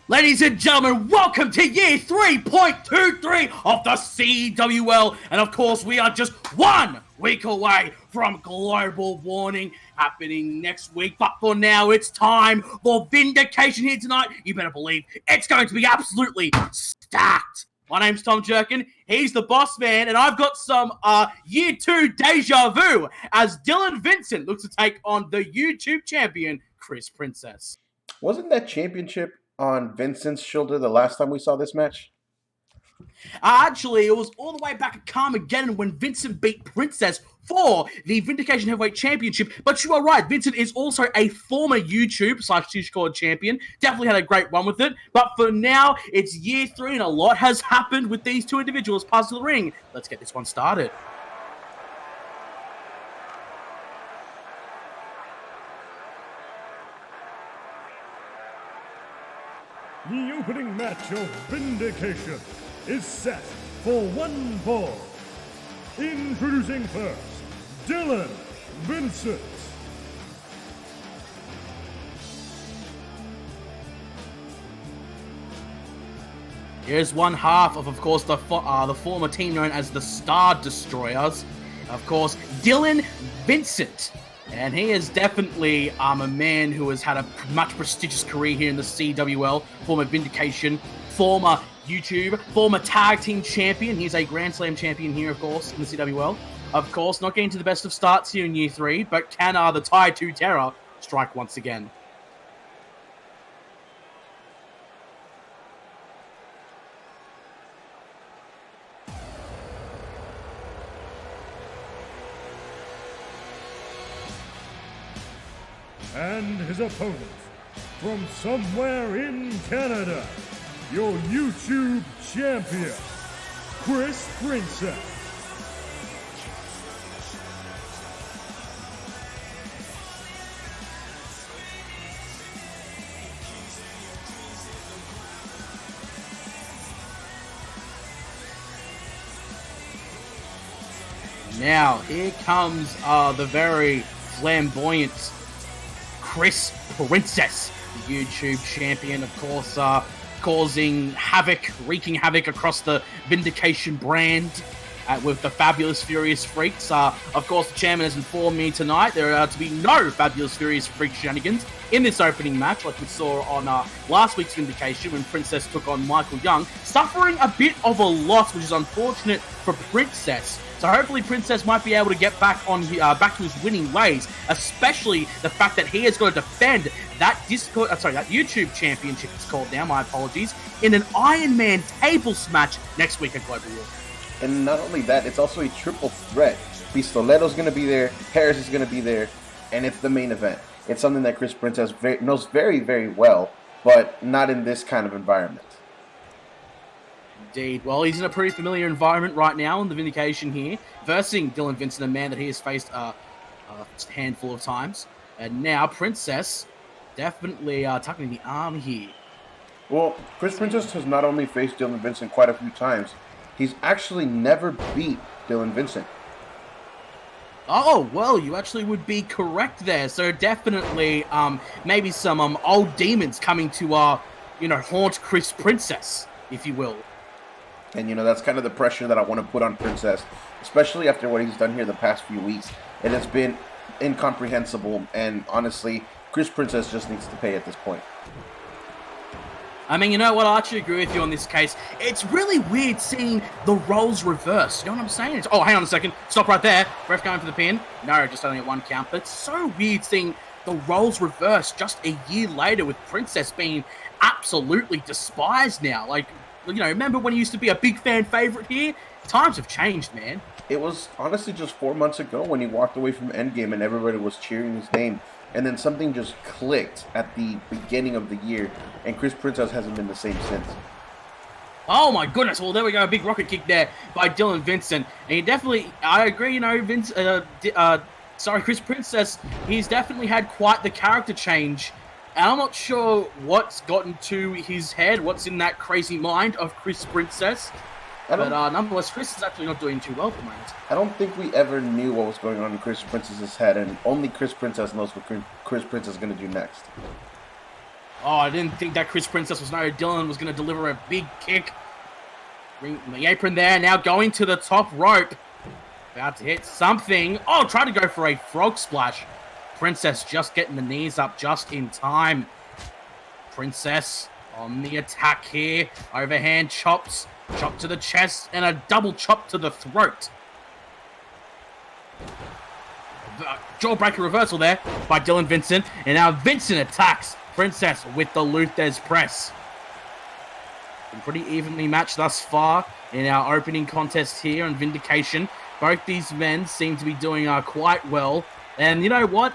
Ladies and gentlemen, welcome to year 3.23 of the CWL. And of course, we are just 1 week away from Global Warning happening next week. But for now, it's time for Vindication here tonight. You better believe it's going to be absolutely stacked. My name's Tom Jerkin. He's the boss man. And I've got some year 2 deja vu as Dylan Vincent looks to take on the YouTube champion, Chris Princess. Wasn't that championship on Vincent's shoulder the last time we saw this match? Actually, it was all the way back at Carmageddon when Vincent beat Princess for the Vindication Heavyweight Championship. But you are right, Vincent is also a former YouTube/Discord champion. Definitely had a great run with it. But for now, it's year 3 and a lot has happened with these two individuals past the ring. Let's get this one started. The opening match of Vindication is set for 1 fall. Introducing first, Dylan Vincent. Here's one half of course, the former team known as the Star Destroyers. Of course, Dylan Vincent. And he is definitely a man who has had a much prestigious career here in the CWL, former Vindication, former YouTube, former tag team champion. He's a Grand Slam champion here, of course, in the CWL. Of course, not getting to the best of starts here in year 3, but can the Tie 2 Terror strike once again? And his opponent, from somewhere in Canada, your YouTube champion, Chris Princess. Now, here comes the very flamboyant Chris Princess, the YouTube champion, of course, causing havoc, wreaking havoc across the Vindication brand with the Fabulous Furious Freaks. Of course, the chairman has informed me tonight there are to be no Fabulous Furious Freak shenanigans in this opening match, like we saw on last week's Vindication when Princess took on Michael Young, suffering a bit of a loss, which is unfortunate for Princess. So hopefully Princess might be able to get back on back to his winning ways, especially the fact that he has got to defend that that YouTube championship, it's called now, my apologies, in an Iron Man tables match next week at Global War. And not only that, it's also a triple threat. Pistoleto's going to be there, Harris is going to be there, and it's the main event. It's something that Chris Princess knows very, very well, but not in this kind of environment. Indeed. Well, he's in a pretty familiar environment right now in the Vindication here, versing Dylan Vincent, a man that he has faced a handful of times. And now Princess definitely tucking the arm here. Well, Chris Princess has not only faced Dylan Vincent quite a few times, he's actually never beat Dylan Vincent. Oh, well, you actually would be correct there. So definitely maybe some old demons coming to, haunt Chris Princess, if you will. And, that's kind of the pressure that I want to put on Princess, especially after what he's done here the past few weeks. It has been incomprehensible, and honestly, Chris Princess just needs to pay at this point. I mean, you know what? I actually agree with you on this case. It's really weird seeing the roles reversed. You know what I'm saying? Oh, hang on a second. Stop right there. Ref going for the pin. No, just only at 1 count. But it's so weird seeing the roles reversed just a year later with Princess being absolutely despised now. Like, you know, remember when he used to be a big fan favorite here? Times have changed, man. It was honestly just 4 months ago when he walked away from Endgame and everybody was cheering his name. And then something just clicked at the beginning of the year, and Chris Princess hasn't been the same since. Oh my goodness! Well, there we go, a big rocket kick there by Dylan Vincent. And he definitely, I agree, you know, Chris Princess, he's definitely had quite the character change. And I'm not sure what's gotten to his head, what's in that crazy mind of Chris Princess. But nonetheless, Chris is actually not doing too well at the moment. I don't think we ever knew what was going on in Chris Princess's head, and only Chris Princess knows what Chris Princess is going to do next. Oh, I didn't think that Chris Princess was no Dylan was going to deliver a big kick. Ring the apron there, now going to the top rope. About to hit something. Oh, try to go for a frog splash. Princess just getting the knees up just in time. Princess on the attack here. Overhand chops. Chop to the chest, and a double chop to the throat. Jawbreaker reversal there by Dylan Vincent, and now Vincent attacks Princess with the Luthez press. Been pretty evenly matched thus far in our opening contest here in Vindication. Both these men seem to be doing quite well. And you know what?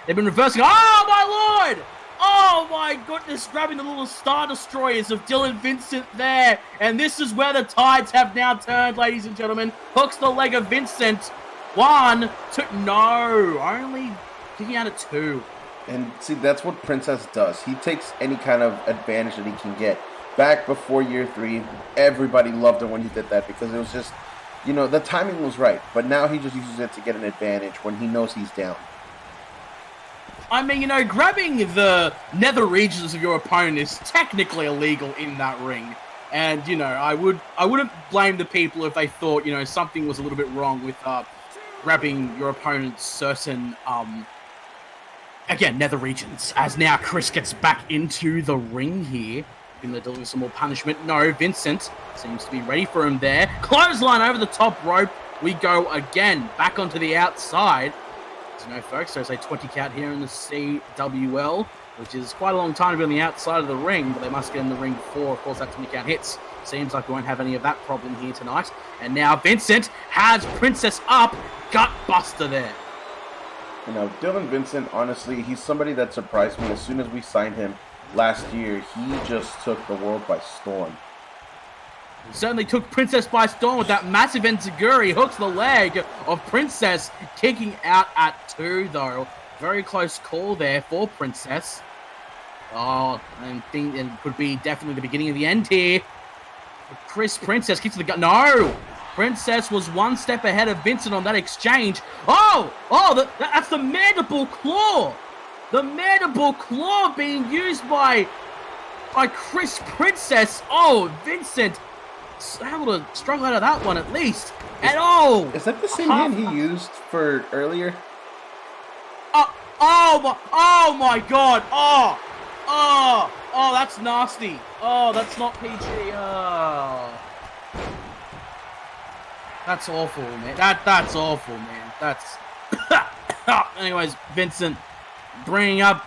They've been reversing. Oh, my lord! Oh my goodness, grabbing the little Star Destroyers of Dylan Vincent there. And this is where the tides have now turned, ladies and gentlemen. Hooks the leg of Vincent. 1, 2, no, only kicking out at 2. And see, that's what Princess does. He takes any kind of advantage that he can get. Back before year 3, everybody loved him when he did that because it was just, you know, the timing was right. But now he just uses it to get an advantage when he knows he's down. I mean, you know, grabbing the nether regions of your opponent is technically illegal in that ring. And, you know, I wouldn't blame the people if they thought, you know, something was a little bit wrong with grabbing your opponent's certain, again, nether regions. As now Chris gets back into the ring here. Going to deliver some more punishment. No, Vincent seems to be ready for him there. Clothesline over the top rope. We go again, back onto the outside. So no, folks, there's a 20 count here in the CWL, which is quite a long time to be on the outside of the ring, but they must get in the ring before, of course, that 20 count hits. Seems like we won't have any of that problem here tonight. And now Vincent has Princess up. Gut buster there. You know, Dylan Vincent, honestly, he's somebody that surprised me. As soon as we signed him last year, he just took the world by storm. He certainly took Princess by storm with that massive enziguri. Hooks the leg of Princess, kicking out at 2, though. Very close call there for Princess. Oh, I think it could be definitely the beginning of the end here. Princess kicks to the gut. No! Princess was 1 step ahead of Vincent on that exchange. That's the mandible claw! The mandible claw being used by Chris Princess. Oh, Vincent able to struggle out of that one at least. Is that the same hand he used for earlier? Oh my god. Oh, that's nasty. Oh, that's not PG. Oh. That's awful, man. That's awful, man. That's... Anyways, Vincent bringing up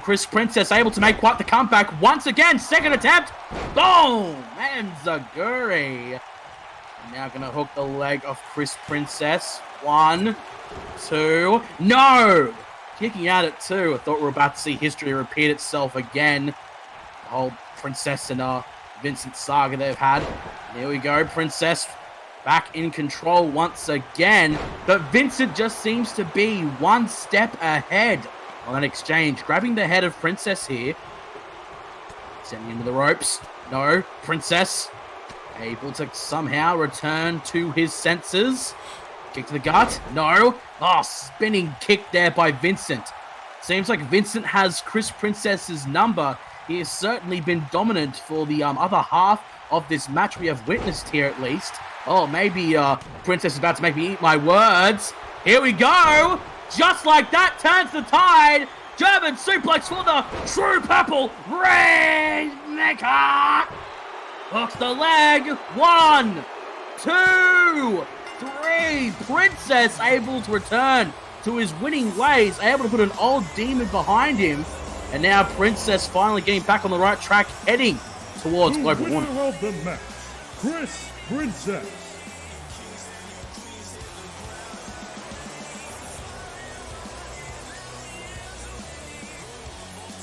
Chris Princess, able to make quite the comeback once again. Second attempt. Boom! Enziguri. Now going to hook the leg of Chris Princess. 1, 2. No! Kicking out at 2. I thought we were about to see history repeat itself again. The whole Princess and Vincent saga they've had. Here we go. Princess back in control once again. But Vincent just seems to be 1 step ahead on that exchange. Grabbing the head of Princess here. Sending him to the ropes. No. Princess able to somehow return to his senses. Kick to the gut. No. Oh, spinning kick there by Vincent. Seems like Vincent has Chris Princess's number. He has certainly been dominant for the other half of this match we have witnessed here at least. Oh, maybe Princess is about to make me eat my words. Here we go. Just like that, turns the tide. German suplex for the true purple Rainmaker. Hooks the leg. 1, 2, 3. Princess able to return to his winning ways, able to put an old demon behind him. And now Princess finally getting back on the right track, heading towards Global Warning. The winner of the match, Chris Princess.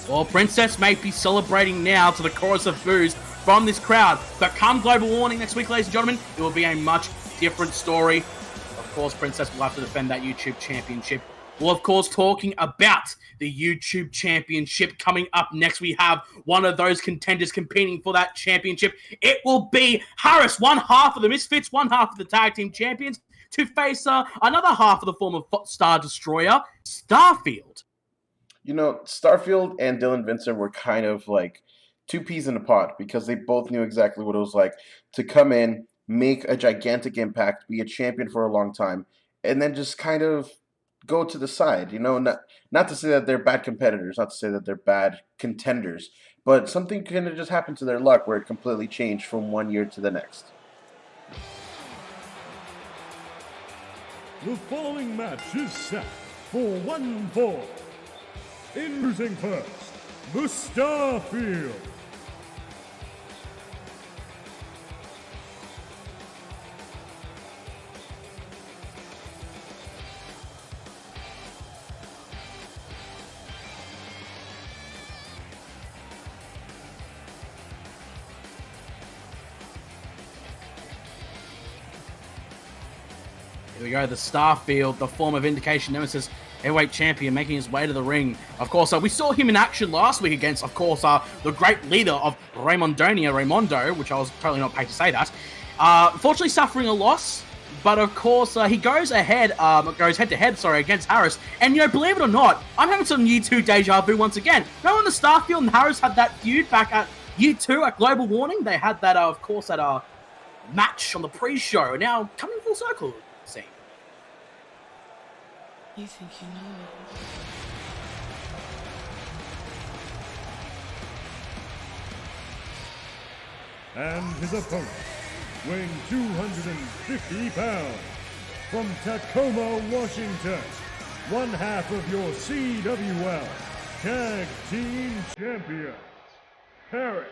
Well, Princess may be celebrating now to the chorus of boos from this crowd. But come Global Warning next week, ladies and gentlemen, it will be a much different story. Of course, Princess will have to defend that YouTube Championship. Well, of course, talking about the YouTube Championship coming up next, we have one of those contenders competing for that championship. It will be Harris, one half of the Misfits, one half of the Tag Team Champions, to face another half of the former Star Destroyer, Starfield. You know, Starfield and Dylan Vincent were kind of like two peas in a pod because they both knew exactly what it was like to come in, make a gigantic impact, be a champion for a long time, and then just kind of go to the side. You know, not to say that they're bad competitors, not to say that they're bad contenders, but something kind of just happened to their luck where it completely changed from one year to the next. The following match is set for 1 fall. Introducing first, the Starfield. Here we go, the Starfield, the former Vindication Nemesis heavyweight champion, making his way to the ring. Of course, we saw him in action last week against, of course, the great leader of Raymondo, which I was totally not paid to say that. Unfortunately, suffering a loss, but of course, he goes head-to-head, against Harris. And, you know, believe it or not, I'm having some Year 2 deja vu once again. Remember when the Starfield and Harris had that feud back at Year 2 at Global Warning? They had that, of course, that match on the pre-show. Now, coming full circle, it seems. You think you know it? And his opponent, weighing 250 pounds, from Tacoma, Washington, one half of your CWL Tag Team Champions, Harris.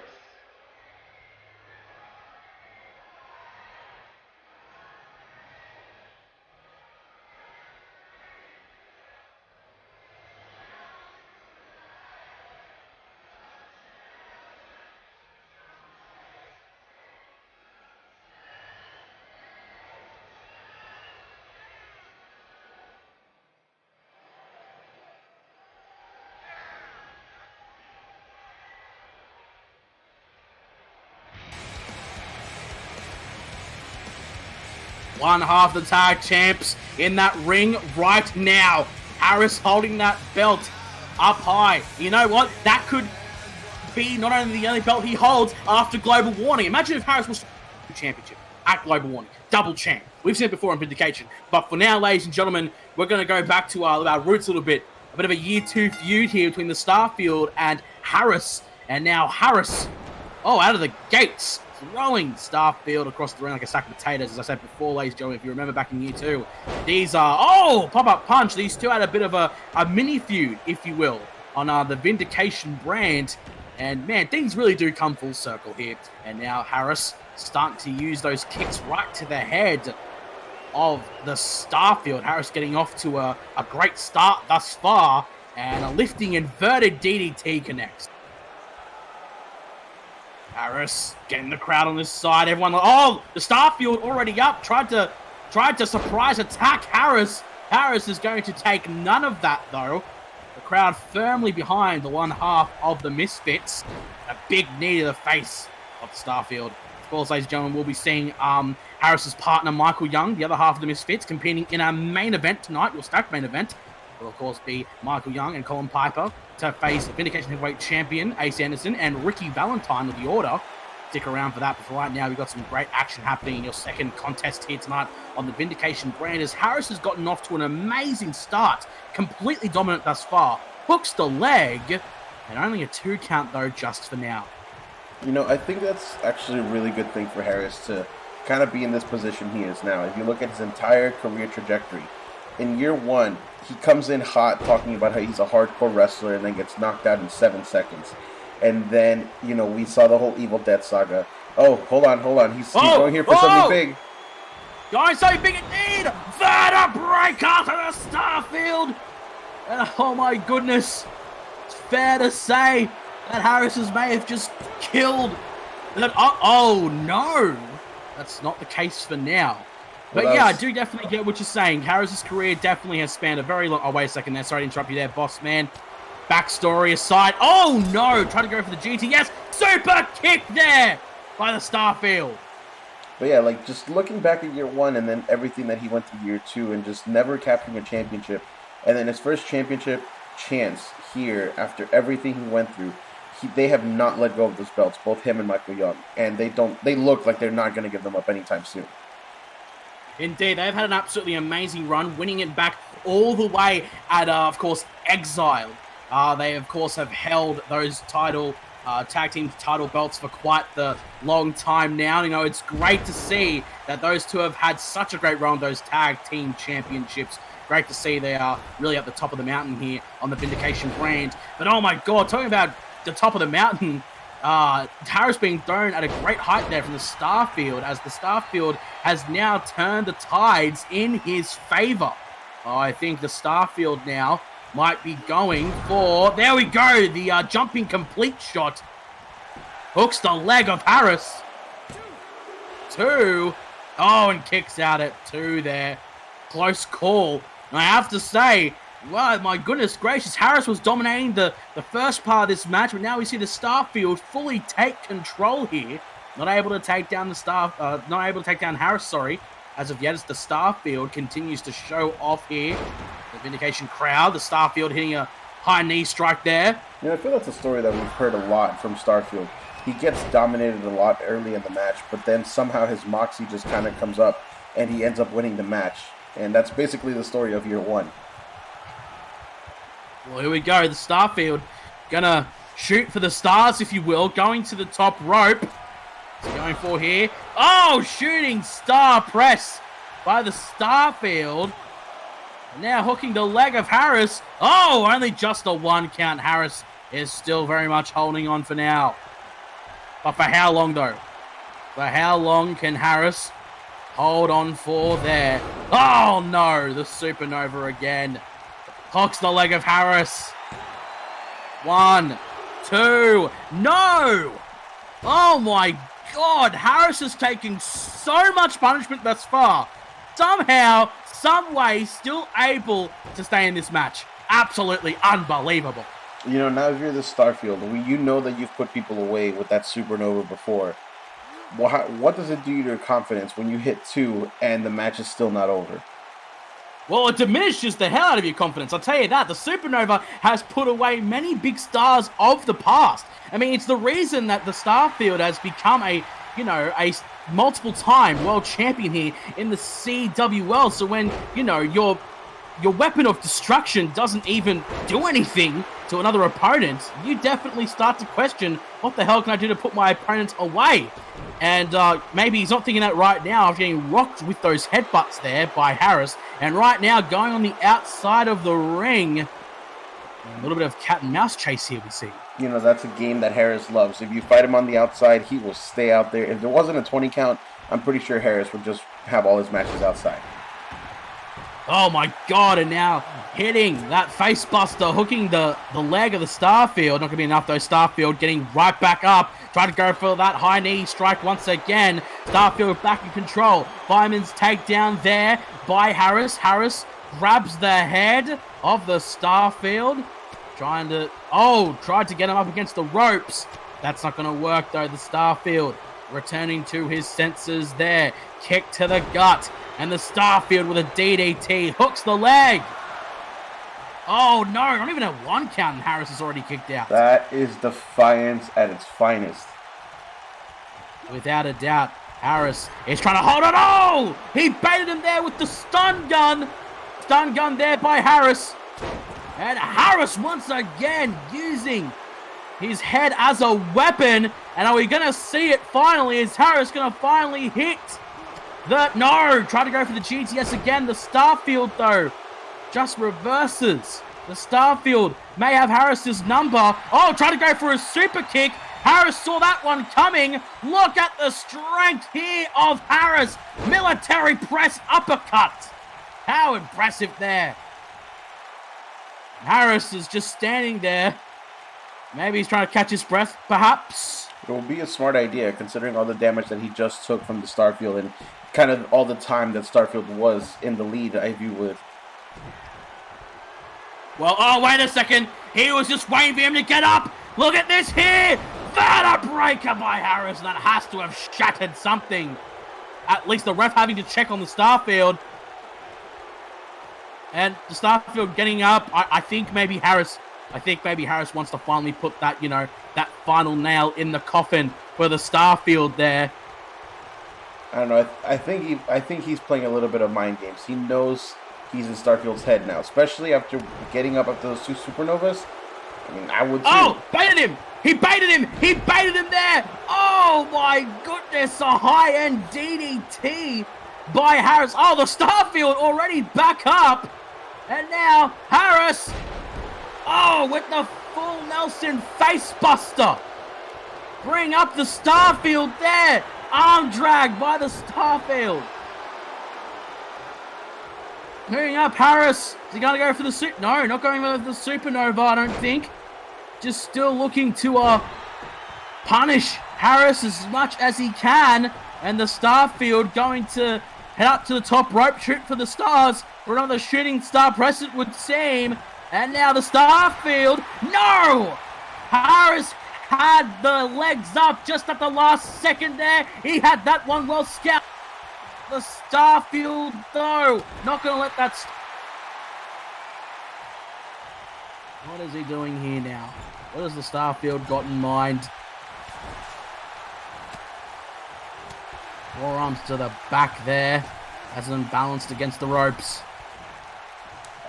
One half the tag champs in that ring right now. Harris holding that belt up high. You know what? That could be not only the only belt he holds after Global Warning. Imagine if Harris was championship at Global Warning. Double champ. We've seen it before in Vindication. But for now, ladies and gentlemen, we're going to go back to our roots a little bit. A bit of a Year 2 feud here between the Starfield and Harris. And now Harris, out of the gates, throwing Starfield across the ring like a sack of potatoes, as I said before, ladies and gentlemen. If you remember back in Year 2, these are, pop-up punch. These two had a bit of a mini feud, if you will, on the Vindication brand. And man, things really do come full circle here. And now Harris starting to use those kicks right to the head of the Starfield. Harris getting off to a great start thus far, and a lifting inverted DDT connects. Harris getting the crowd on this side. Everyone, the Starfield already up. Tried to surprise attack Harris. Harris is going to take none of that though. The crowd firmly behind the one half of the Misfits. A big knee to the face of the Starfield. Of course, ladies and gentlemen, we'll be seeing Harris's partner Michael Young, the other half of the Misfits, competing in our main event tonight, your stacked main event. Will of course be Michael Young and Colin Piper to face Vindication Heavyweight Champion Ace Anderson and Ricky Valentine with the Order. Stick around for that, but for right now, we've got some great action happening in your second contest here tonight on the Vindication brand, as Harris has gotten off to an amazing start, completely dominant thus far. hooks the leg, and only a 2 count though, just for now. You know, I think that's actually a really good thing for Harris to kind of be in this position he is now. If you look at his entire career trajectory, in year 1, he comes in hot talking about how he's a hardcore wrestler and then gets knocked out in 7 seconds. And then, you know, we saw the whole Evil Death saga. Oh, hold on. He's going here for something big. Going so big indeed! Vertebreaker to the Starfield! And oh my goodness, it's fair to say that Harris may have just killed that. Oh no, that's not the case for now. But yeah, I do definitely get what you're saying. Harris's career definitely has spanned a very long... Oh, wait a second there. Sorry to interrupt you there, boss man. Backstory aside. Oh no, try to go for the GTS. Super kick there by the Starfield. But yeah, like, just looking back at year 1 and then everything that he went through year 2 and just never capturing a championship, and then his first championship chance here after everything he went through, they have not let go of those belts, both him and Michael Young, and they look like they're not going to give them up anytime soon. Indeed, they've had an absolutely amazing run, winning it back all the way at, of course, Exile. They, of course, have held those tag team title belts for quite the long time now. You know, it's great to see that those two have had such a great run, those tag team championships. Great to see they are really at the top of the mountain here on the Vindication brand. But oh my god, talking about the top of the mountain, Taurus being thrown at a great height there from the Starfield, as the Starfield has now turned the tides in his favor. I think the Starfield now might be going for... There we go! The jumping complete shot. Hooks the leg of Harris. 2. Oh, and kicks out at 2 there. Close call. And I have to say, well, my goodness gracious, Harris was dominating the first part of this match, but now we see the Starfield fully take control here. Not able to take down Harris, sorry. As of yet, as the Starfield continues to show off here. The Vindication crowd, the Starfield hitting a high knee strike there. You know, I feel that's a story that we've heard a lot from Starfield. He gets dominated a lot early in the match, but then somehow his moxie just kind of comes up, and he ends up winning the match. And that's basically the story of year 1. Well, here we go. The Starfield gonna shoot for the stars, if you will, going to the top rope. What's he going for here? Oh, shooting star press by the Starfield. And now hooking the leg of Harris. Oh, only just a 1 count. Harris is still very much holding on for now. But for how long, though? For how long can Harris hold on for there? Oh, no. The Supernova again. Hooks the leg of Harris. 1, 2. No! Oh, my God. Harris is taking so much punishment thus far. Somehow, some way, still able to stay in this match. Absolutely unbelievable. You know, now if you're the Starfield, you know that you've put people away with that Supernova before. What does it do to your confidence when you hit 2 and the match is still not over? Well, it diminishes the hell out of your confidence, I'll tell you that. The Supernova has put away many big stars of the past. I mean, it's the reason that the Starfield has become a multiple-time world champion here in the CWL. So when, your weapon of destruction doesn't even do anything to another opponent, you definitely start to question, what the hell can I do to put my opponent away? And maybe he's not thinking that right now after getting rocked with those headbutts there by Harris. And right now, going on the outside of the ring, a little bit of cat and mouse chase here we see. You know, that's a game that Harris loves. If you fight him on the outside, he will stay out there. If there wasn't a 20 count, I'm pretty sure Harris would just have all his matches outside. Oh my god, and now hitting that face buster, hooking the leg of the Starfield. Not going to be enough though. Starfield getting right back up. Trying to go for that high knee strike once again. Starfield back in control. Fireman's takedown there by Harris. Harris grabs the head of the Starfield. Tried to get him up against the ropes. That's not going to work though. The Starfield returning to his senses there. Kick to the gut. And the Starfield with a DDT hooks the leg. Oh no, not even a 1 count and Harris is already kicked out. That is defiance at its finest. Without a doubt, Harris is trying to hold on. Oh! He baited him there with the stun gun. Stun gun there by Harris. And Harris once again using his head as a weapon. And are we going to see it finally? Is Harris going to finally hit the... No! Try to go for the GTS again. The Starfield, though, just reverses. The Starfield may have Harris's number. Oh, try to go for a super kick. Harris saw that one coming. Look at the strength here of Harris. Military press uppercut. How impressive there. Harris is just standing there. Maybe he's trying to catch his breath, perhaps. It will be a smart idea, considering all the damage that he just took from the Starfield and kind of all the time that Starfield was in the lead, I view with. Well, oh, wait a second. He was just waiting for him to get up. Look at this here. Breaker by Harris. And that has to have shattered something. At least the ref having to check on the Starfield. And the Starfield getting up. I think maybe Harris wants to finally put that, that final nail in the coffin for the Starfield there. I don't know. I think he's playing a little bit of mind games. He knows he's in Starfield's head now, especially after getting up after those two supernovas. I mean, I would too. Oh, baited him! He baited him! He baited him there! Oh my goodness, a high-end DDT by Harris. Oh, the Starfield already back up. And now, Harris, oh, with the full Nelson facebuster. Bring up the Starfield there. Arm drag by the Starfield. Moving up, Harris. Is he going to go for the super? No, not going for the supernova, I don't think. Just still looking to punish Harris as much as he can. And the Starfield going to head up to the top rope, shoot for the stars. For another shooting star press, it would seem. And now the Starfield. No! Harris had the legs up just at the last second there. He had that one well scouted. The Starfield, though, not going to let that... What is he doing here now? What has the Starfield got in mind? Forearms to the back there, as unbalanced against the ropes.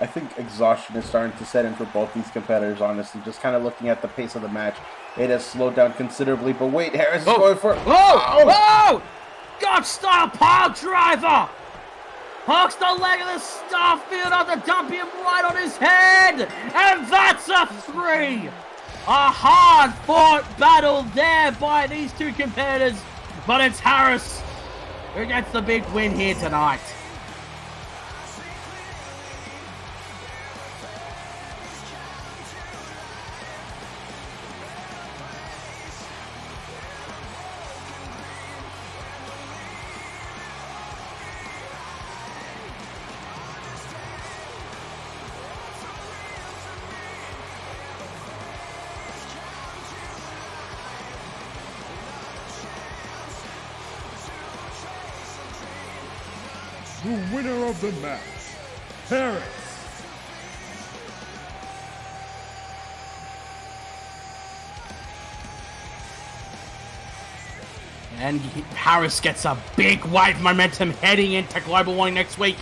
I think exhaustion is starting to set in for both these competitors, honestly. Just kind of looking at the pace of the match, it has slowed down considerably. But wait, Harris is going for... Whoa! God-style pile driver! Hooks the leg of the Starfield on the dump him right on his head! And that's a 3! A hard-fought battle there by these two competitors. But it's Harris who gets the big win here tonight. The winner of the match, Harris. And Harris gets a big wave momentum heading into Global Warning next week.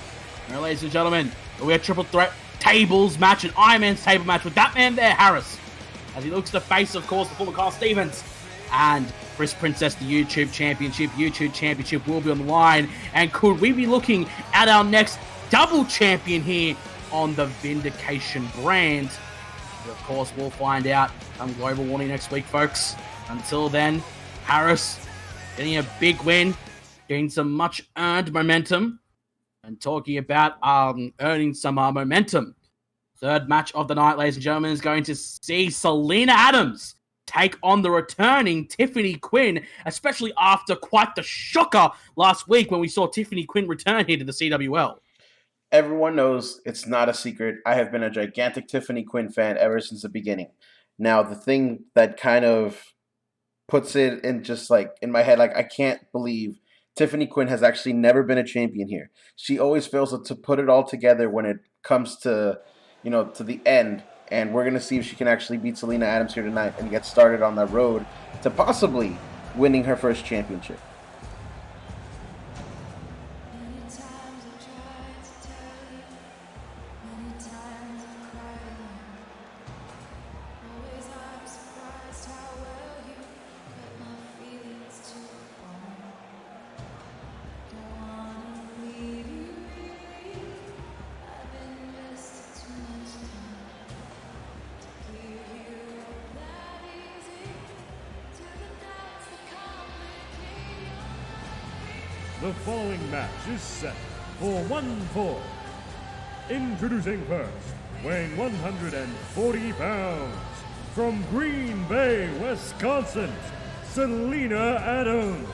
Now, ladies and gentlemen, we have triple threat tables match, an Iron Man's table match with that man there, Harris, as he looks to face, of course, the former Carl Stevens. And Chris Princess, the YouTube Championship will be on the line. And could we be looking at our next double champion here on the Vindication brand? And of course, we'll find out on Global Warning next week, folks. Until then, Harris getting a big win, getting some much earned momentum, and talking about earning some momentum. Third match of the night, ladies and gentlemen, is going to see Selena Adams take on the returning Tiffany Quinn, especially after quite the shocker last week when we saw Tiffany Quinn return here to the CWL. Everyone knows, it's not a secret, I have been a gigantic Tiffany Quinn fan ever since the beginning. Now, the thing that kind of puts it in just like in my head, like I can't believe Tiffany Quinn has actually never been a champion here. She always fails to put it all together when it comes to, to the end. And we're going to see if she can actually beat Selena Adams here tonight and get started on the road to possibly winning her first championship. The following match is set for one fall. Introducing first, weighing 140 pounds, from Green Bay, Wisconsin, Selena Adams.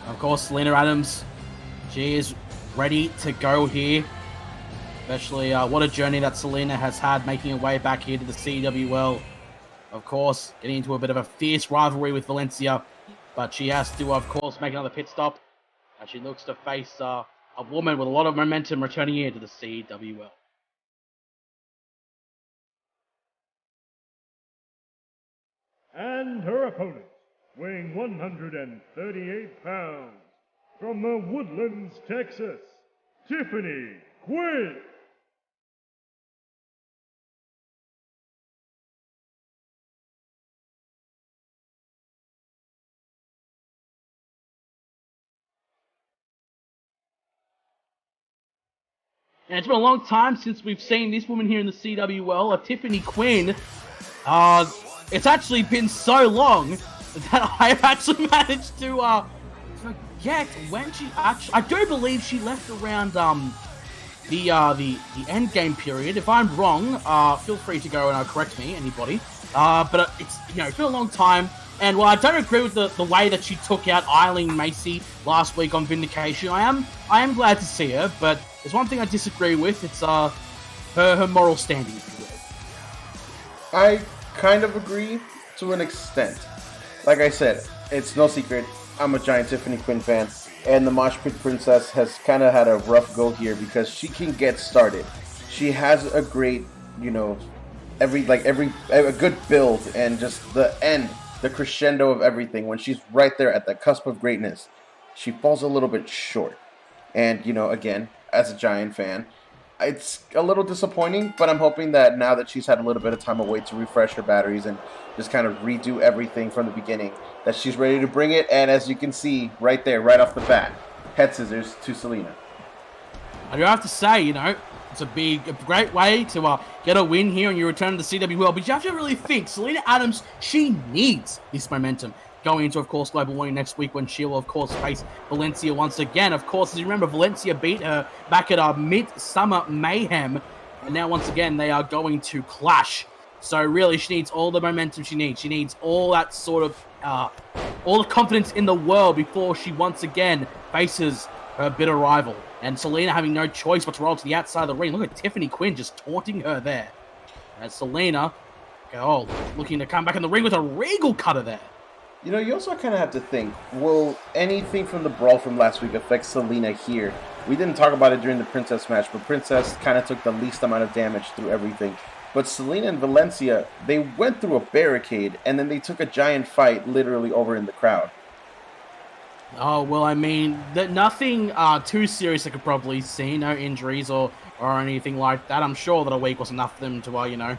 Of course, Selena Adams, she is ready to go here. Especially, what a journey that Selena has had making her way back here to the CWL. Of course, getting into a bit of a fierce rivalry with Valencia. But she has to, of course, make another pit stop. And she looks to face a woman with a lot of momentum returning here to the CWL. And her opponent, weighing 138 pounds, from the Woodlands, Texas, Tiffany Quinn. And it's been a long time since we've seen this woman here in the CWL, Tiffany Quinn. It's actually been so long that I've actually managed to forget when she actually. I do believe she left around the end game period. If I'm wrong, feel free to go and correct me, anybody. But it's it's been a long time. And while I don't agree with the way that she took out Eileen Macy last week on Vindication, I am glad to see her. But there's one thing I disagree with. It's her moral standing, if you will. I kind of agree to an extent. Like I said, it's no secret, I'm a giant Tiffany Quinn fan, and the Mosh Pit Princess has kind of had a rough go here because she can get started. She has a great, a good build, and just the end, the crescendo of everything, when she's right there at the cusp of greatness, she falls a little bit short. And, again, as a giant fan, it's a little disappointing, but I'm hoping that now that she's had a little bit of time away to refresh her batteries and just kind of redo everything from the beginning, that she's ready to bring it. And as you can see right there, right off the bat, head scissors to Selena. I do have to say, it's a great way to get a win here on your return to the CWL, but you have to really think, Selena Adams, she needs this momentum going into, of course, Global Warning next week when she will, of course, face Valencia once again. Of course, as you remember, Valencia beat her back at our Midsummer Mayhem, and now, once again, they are going to clash. So, really, she needs all the momentum she needs. She needs all that sort of, all the confidence in the world before she once again faces her bitter rival. And Selena having no choice but to roll to the outside of the ring. Look at Tiffany Quinn just taunting her there. As Selena, looking to come back in the ring with a regal cutter there. You also kind of have to think, will anything from the brawl from last week affect Selena here? We didn't talk about it during the Princess match, but Princess kind of took the least amount of damage through everything. But Selena and Valencia, they went through a barricade, and then they took a giant fight literally over in the crowd. Oh, well, I mean, nothing too serious I could probably see. No injuries or anything like that. I'm sure that a week was enough for them to,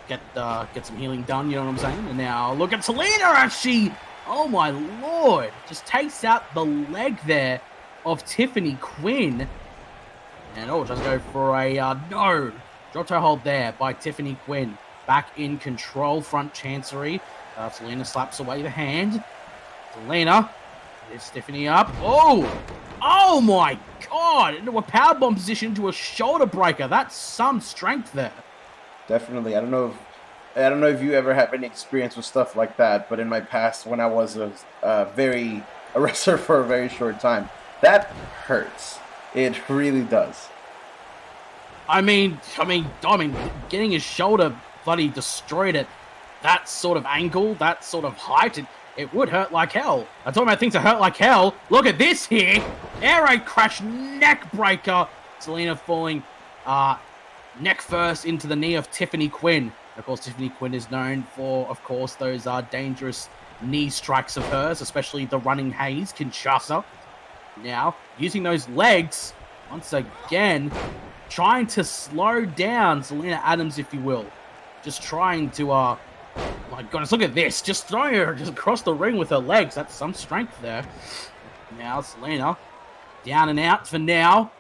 get some healing done, you know what I'm saying? And now look at Selena as she, oh my lord, just takes out the leg there of Tiffany Quinn. And just go for a, no, drop toe hold there by Tiffany Quinn. Back in control, front chancery. Selena slaps away the hand. Selena lifts Tiffany up. Oh my god, into a powerbomb position to a shoulder breaker. That's some strength there. Definitely. I don't know if you ever have any experience with stuff like that, but in my past, when I was a wrestler for a very short time, that hurts. It really does. I mean, getting his shoulder bloody destroyed at that sort of angle, that sort of height, it would hurt like hell. I'm talking about things that hurt like hell. Look at this here. Air raid crash, neck breaker. Zelina falling neck first into the knee of Tiffany Quinn. Of course, Tiffany Quinn is known for, of course, those dangerous knee strikes of hers, especially the running haze, Kinshasa. Now, using those legs, once again, trying to slow down Zelina Adams, if you will. Just trying to, my goodness, look at this. Just throwing her just across the ring with her legs. That's some strength there. Now, Zelina, down and out for now.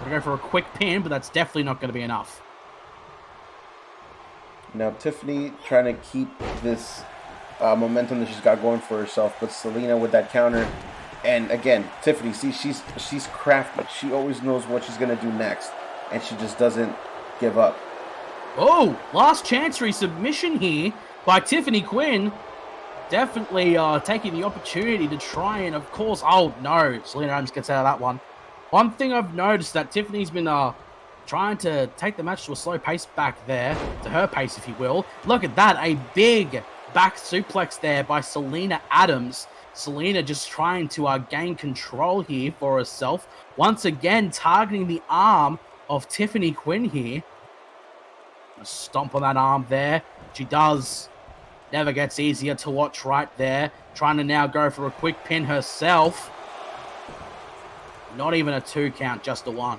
Gonna go for a quick pin, but that's definitely not going to be enough. Now, Tiffany trying to keep this momentum that she's got going for herself, but Zelina with that counter. And again, Tiffany, see, she's crafty. She always knows what she's going to do next, and she just doesn't give up. Oh, last chance resubmission here by Tiffany Quinn. Definitely taking the opportunity to try and, of course, oh no, Zelina Adams gets out of that one. One thing I've noticed that Tiffany's been trying to take the match to a slow pace back there, to her pace, if you will. Look at that, a big back suplex there by Zelina Adams. Zelina just trying to gain control here for herself. Once again, targeting the arm of Tiffany Quinn here. A stomp on that arm there. She does. Never gets easier to watch right there. Trying to now go for a quick pin herself. Not even a 2 count, just a 1.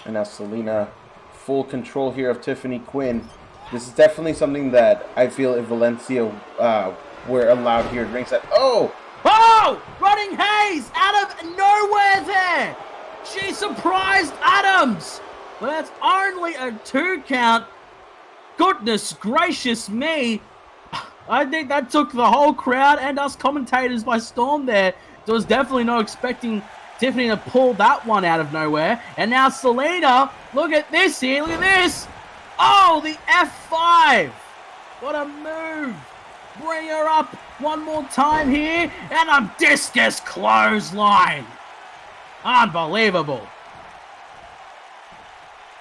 And now Zelina, full control here of Tiffany Quinn. This is definitely something that I feel if Valencia were allowed here at ringside. Oh! Oh! Running Hayes out of nowhere there! She surprised Adams! But that's only a 2 count. Goodness gracious me. I think that took the whole crowd and us commentators by storm there. There was definitely not expecting Tiffany to pull that one out of nowhere. And now Zelina, look at this here, look at this. Oh, the F5. What a move. Bring her up one more time here. And a discus clothesline. Unbelievable.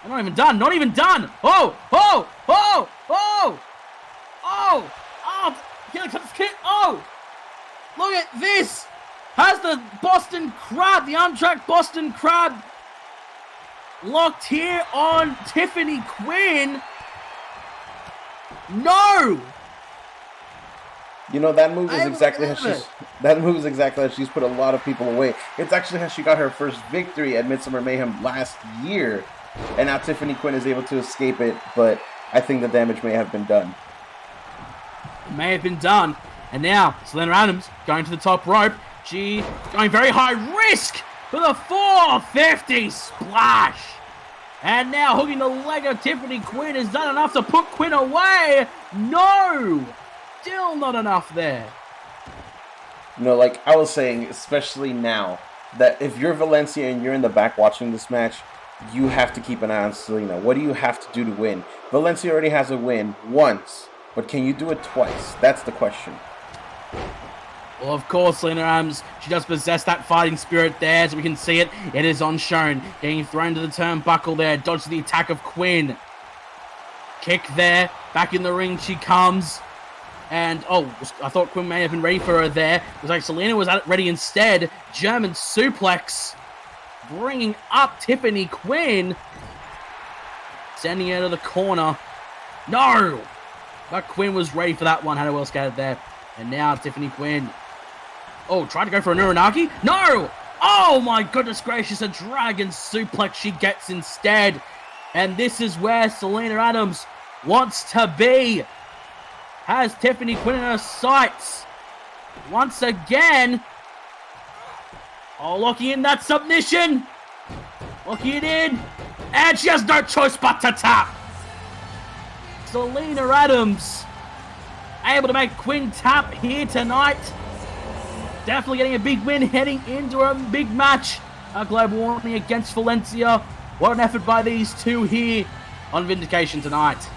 I'm not even done, not even done. Oh, oh, oh, oh, oh, oh, oh, look at this. Has the Boston Crab, the untracked Boston Crab, locked here on Tiffany Quinn? No! You know, that move is exactly how she's put a lot of people away. It's actually how she got her first victory at Midsummer Mayhem last year. And now Tiffany Quinn is able to escape it, but I think the damage may have been done. May have been done. And now, Zelina Adams going to the top rope. She going very high risk for the 450 splash. And now hooking the leg of Tiffany Quinn has done enough to put Quinn away. No! Still not enough there. You know, like I was saying, especially now, that if you're Valencia and you're in the back watching this match, you have to keep an eye on Zelina. What do you have to do to win? Valencia already has a win once, but can you do it twice? That's the question. Well, of course, Zelina Adams, she does possess that fighting spirit there, as we can see it. It is on shown. Getting thrown to the turnbuckle there, dodges the attack of Quinn. Kick there, back in the ring she comes. And, oh, I thought Quinn may have been ready for her there. It was like Zelina was ready instead. German suplex. Bringing up Tiffany Quinn. Sending her to the corner. No! But Quinn was ready for that one. Had her well scattered there. And now Tiffany Quinn. Oh, tried to go for a Nuranagi? No! Oh my goodness gracious, a dragon suplex she gets instead. And this is where Zelina Adams wants to be. Has Tiffany Quinn in her sights. Once again. Oh, locking in that submission. Locking it in. And she has no choice but to tap. Zelina Adams able to make Quinn tap here tonight. Definitely getting a big win heading into a big match. A global warning against Valencia. What an effort by these two here on Vindication tonight.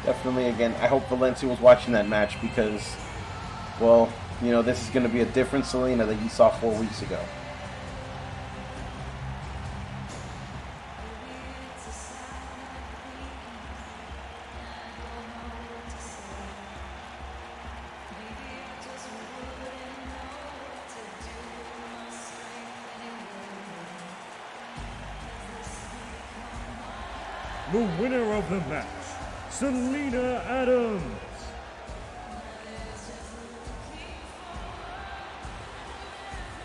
Definitely, again, I hope Valencia was watching that match because, well, you know, this is going to be a different Zelina that you saw 4 weeks ago. the winner of the match, Selena Adams.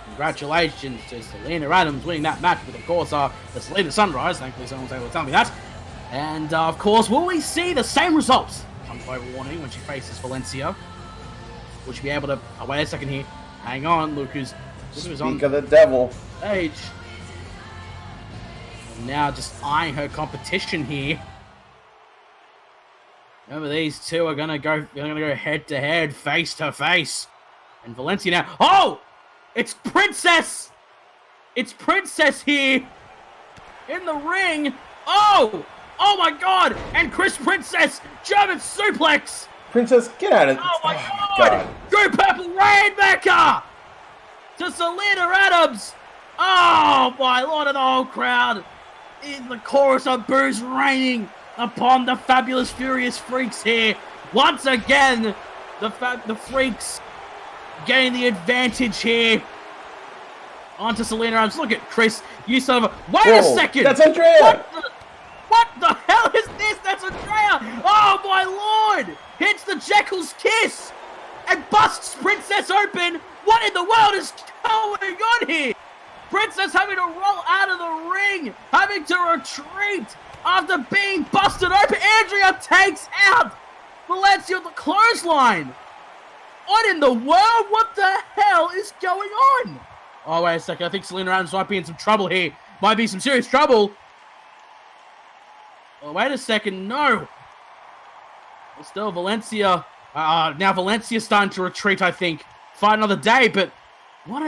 Congratulations to Selena Adams winning that match with, of course, the Selena Sunrise. Thankfully, someone was able to tell me that. And, of course, will we see the same results come by warning when she faces Valencia? Will she be able to... Oh, wait a second here. Hang on, Lucas. Speak of the devil. Stage. Now just eyeing her competition here. Remember, these two are gonna go head to head, face to face. And Valencia now. Oh! It's Princess! It's Princess here! In the ring! Oh! Oh my god! And Chris Princess! German suplex! Princess, get out of... Oh my god! Drew Purple Rainmaker! To Selena Adams! Oh my lord, and the whole crowd! In the chorus of boos raining upon the fabulous Furious Freaks here. Once again, the Freaks gain the advantage here. Onto Selena Adams. Look at Chris. You son of a... Wait a second! That's Andrea! What the hell is this? That's Andrea! Oh my lord! Hits the Jekyll's kiss! And busts Princess open! What in the world is going on here? Princess having to roll out of the ring! Having to retreat after being busted open! Andrea takes out Valencia with the clothesline! What in the world? What the hell is going on? Oh, wait a second. I think Selena Adams might be in some trouble here. Might be some serious trouble. Oh, wait a second. No. Still Valencia. Now Valencia's starting to retreat, I think. Fight another day, but what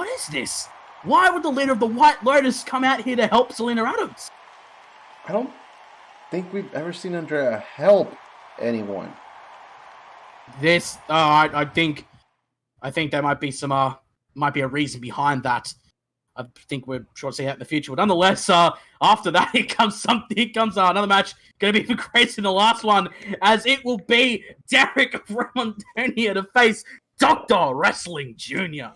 is this? Why would the leader of the White Lotus come out here to help Selena Adams? I don't think we've ever seen Andrea help anyone. This, I think there might be some, might be a reason behind that. I think we're sure to see that in the future. But nonetheless, after that, here comes another match. Going to be even crazier than the last one, as it will be Derek Ramondonia to face Dr. Wrestling Jr.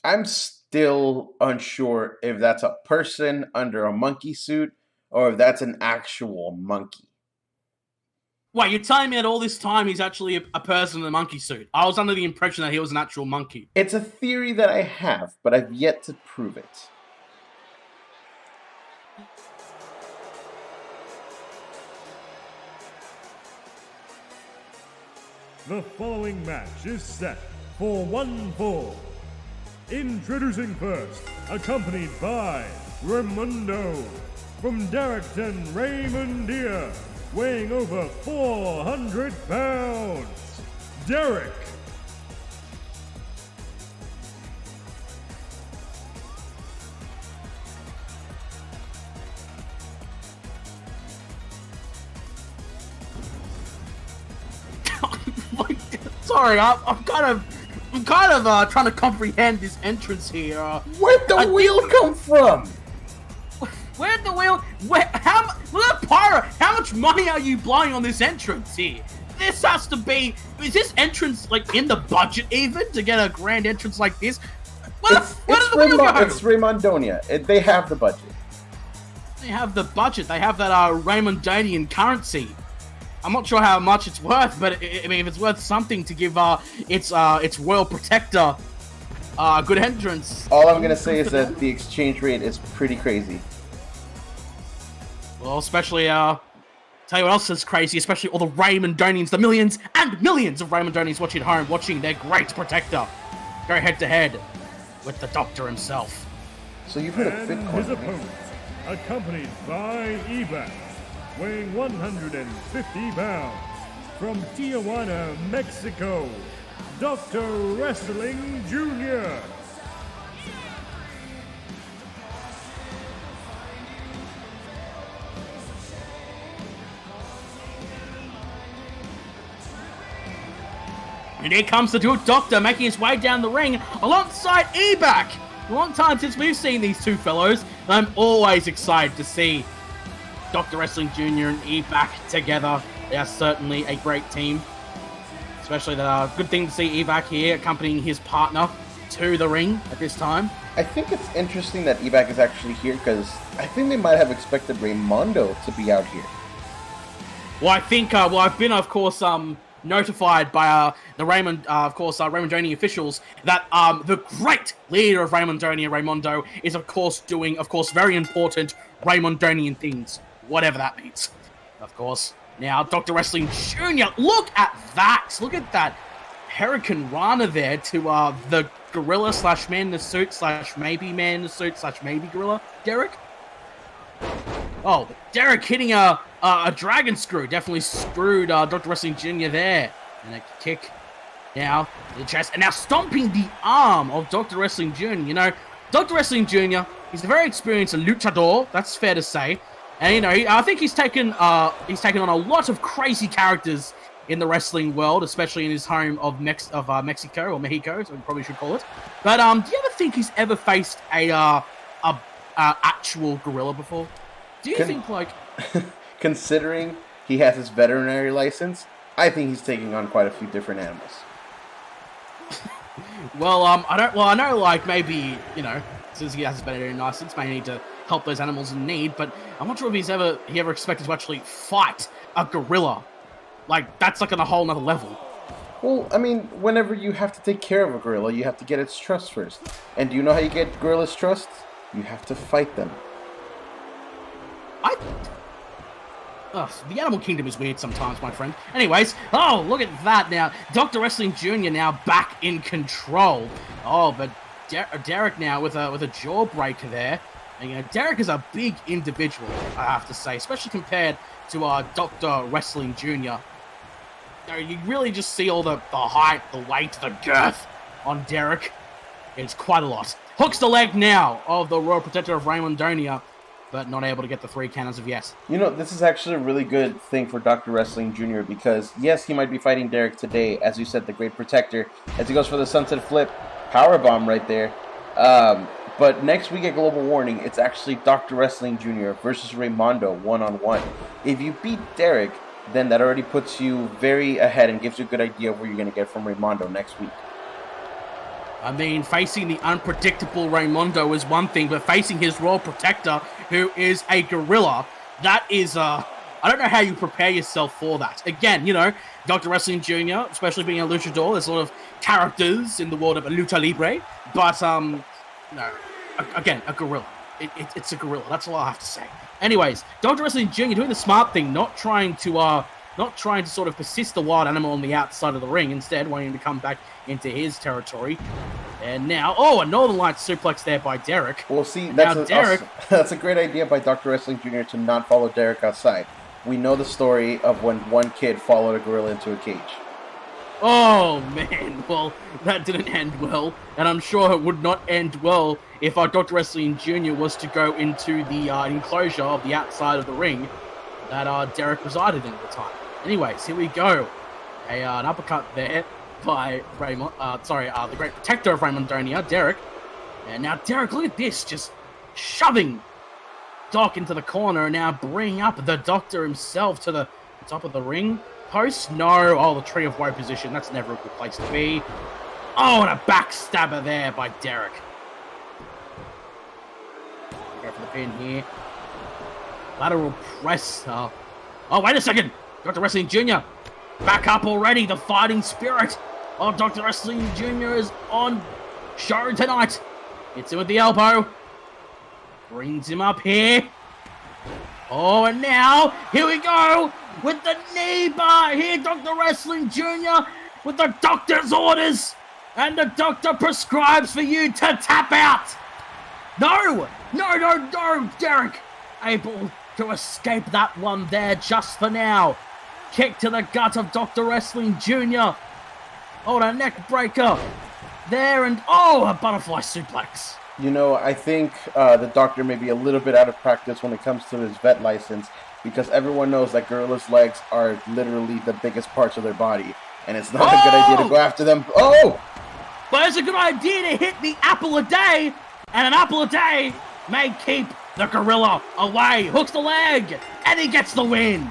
I'm still unsure if that's a person under a monkey suit or if that's an actual monkey. Wait, you're telling me that all this time he's actually a person in a monkey suit? I was under the impression that he was an actual monkey. It's a theory that I have, but I've yet to prove it. The following match is set for one fall. Introducing first, accompanied by Raimundo from Derrickton, Raymondia, weighing over 400 pounds, Derek. Sorry, I'm kind of trying to comprehend this entrance here. Where'd the wheel come from? Where'd the wheel? Look at Pyro. How much money are you blowing on this entrance here? This has to be. Is this entrance like in the budget even to get a grand entrance like this? Where did the wheel go? It's Raimondonia. They have the budget. They have the budget. They have that Raymondonian currency. I'm not sure how much it's worth, but I mean, if it's worth something to give its royal protector a good entrance. All I'm gonna say is that the exchange rate is pretty crazy. Well, especially tell you what else is crazy, especially all the Raymondonians, the millions and millions of Raymondonians watching at home, watching their great protector go head to head with the Doctor himself. So you've heard of And Bitcoin? his opponent, accompanied by Ebak, weighing 150 pounds, from Tijuana, Mexico, Dr. Wrestling Jr. And here comes the Duke Doctor making his way down the ring alongside Ebak. A long time since we've seen these two fellows. I'm always excited to see Dr. Wrestling Jr. and Ebak together. They are certainly a great team. Especially the good thing to see Ebak here accompanying his partner to the ring at this time. I think it's interesting that Ebak is actually here because I think they might have expected Raymondo to be out here. Well, I think, I've been, of course, notified by the Raymondonia officials that the great leader of Raymondonia, Raymondo, is, of course, doing, of course, very important Raymondonian things, whatever that means, of course. Now, Dr. Wrestling Jr., look at that! Look at that Hurricane Rana there to the gorilla slash man in the suit slash maybe man in the suit slash maybe gorilla, Derek. Oh, Derek hitting a dragon screw. Definitely screwed Dr. Wrestling Jr. there. And a kick now to the chest. And now stomping the arm of Dr. Wrestling Jr. You know, Dr. Wrestling Jr., he's a very experienced luchador. That's fair to say. And, you know, I think he's taken on a lot of crazy characters in the wrestling world, especially in his home of Mexico, or Mexico, so we probably should call it. But do you ever think he's ever faced a actual gorilla before? Do you think, like... Considering he has his veterinary license, I think he's taking on quite a few different animals. Well, I know, like, maybe, you know, since he has his veterinary license, may need to help those animals in need, but I'm not sure if he ever expected to actually fight a gorilla. Like, that's like on a whole nother level. Well, I mean, whenever you have to take care of a gorilla, you have to get its trust first. And do you know how you get gorillas' trust? You have to fight them. The animal kingdom is weird sometimes, my friend. Anyways, oh, look at that now. Dr. Wrestling Jr. now back in control. Oh, but Derek now with a jawbreaker there. And, you know, Derek is a big individual, I have to say, especially compared to Dr. Wrestling Jr. You know, you really just see all the height, the weight, the girth on Derek. It's quite a lot. Hooks the leg now of the Royal Protector of Raymondonia, but not able to get the 3 cannons of yes. You know, this is actually a really good thing for Dr. Wrestling Jr. because, yes, he might be fighting Derek today, as you said, the Great Protector, as he goes for the Sunset Flip, Powerbomb right there. But next week at Global Warning, it's actually Dr. Wrestling Jr. versus Raymondo one-on-one. If you beat Derek, then that already puts you very ahead and gives you a good idea of where you're going to get from Raymondo next week. I mean, facing the unpredictable Raymondo is one thing, but facing his Royal Protector, who is a gorilla, that is, I don't know how you prepare yourself for that. Again, you know, Dr. Wrestling Jr., especially being a luchador, there's a lot of characters in the world of lucha libre, but, no, again, a gorilla. It's a gorilla, that's all I have to say. Anyways, Dr. Wrestling Jr. doing the smart thing, not trying to sort of persist the wild animal on the outside of the ring, instead wanting to come back into his territory. And now, a Northern Lights suplex there by Derek. Well, see, that's a great idea by Dr. Wrestling Jr. to not follow Derek outside. We know the story of when one kid followed a gorilla into a cage. Oh, man. Well, that didn't end well. And I'm sure it would not end well if Dr. Wrestling Jr. was to go into the enclosure of the outside of the ring that Derek resided in at the time. Anyways, here we go. An uppercut there by the Great Protector of Raymondonia, Derek. And now Derek, look at this, just shoving Doc into the corner and now bringing up the Doctor himself to the top of the ring post. No, the Tree of Woe position. That's never a good place to be. Oh, and a backstabber there by Derek. Go for the pin here. Lateral press. Oh, wait a second. Dr. Wrestling Jr. back up already. The fighting spirit of Dr. Wrestling Jr. is on show tonight. Hits him with the elbow. Brings him up here. Oh, and now, here we go with the knee bar here. Dr. Wrestling Jr. with the doctor's orders. And the doctor prescribes for you to tap out. No, Derek. Able to escape that one there just for now. Kick to the gut of Dr. Wrestling Jr. Oh, the neck breaker there, and a butterfly suplex. You know, I think the doctor may be a little bit out of practice when it comes to his vet license because everyone knows that gorillas' legs are literally the biggest parts of their body, and it's not a good idea to go after them. Oh! But it's a good idea to hit the apple a day, and an apple a day may keep the gorilla away. Hooks the leg, and he gets the win.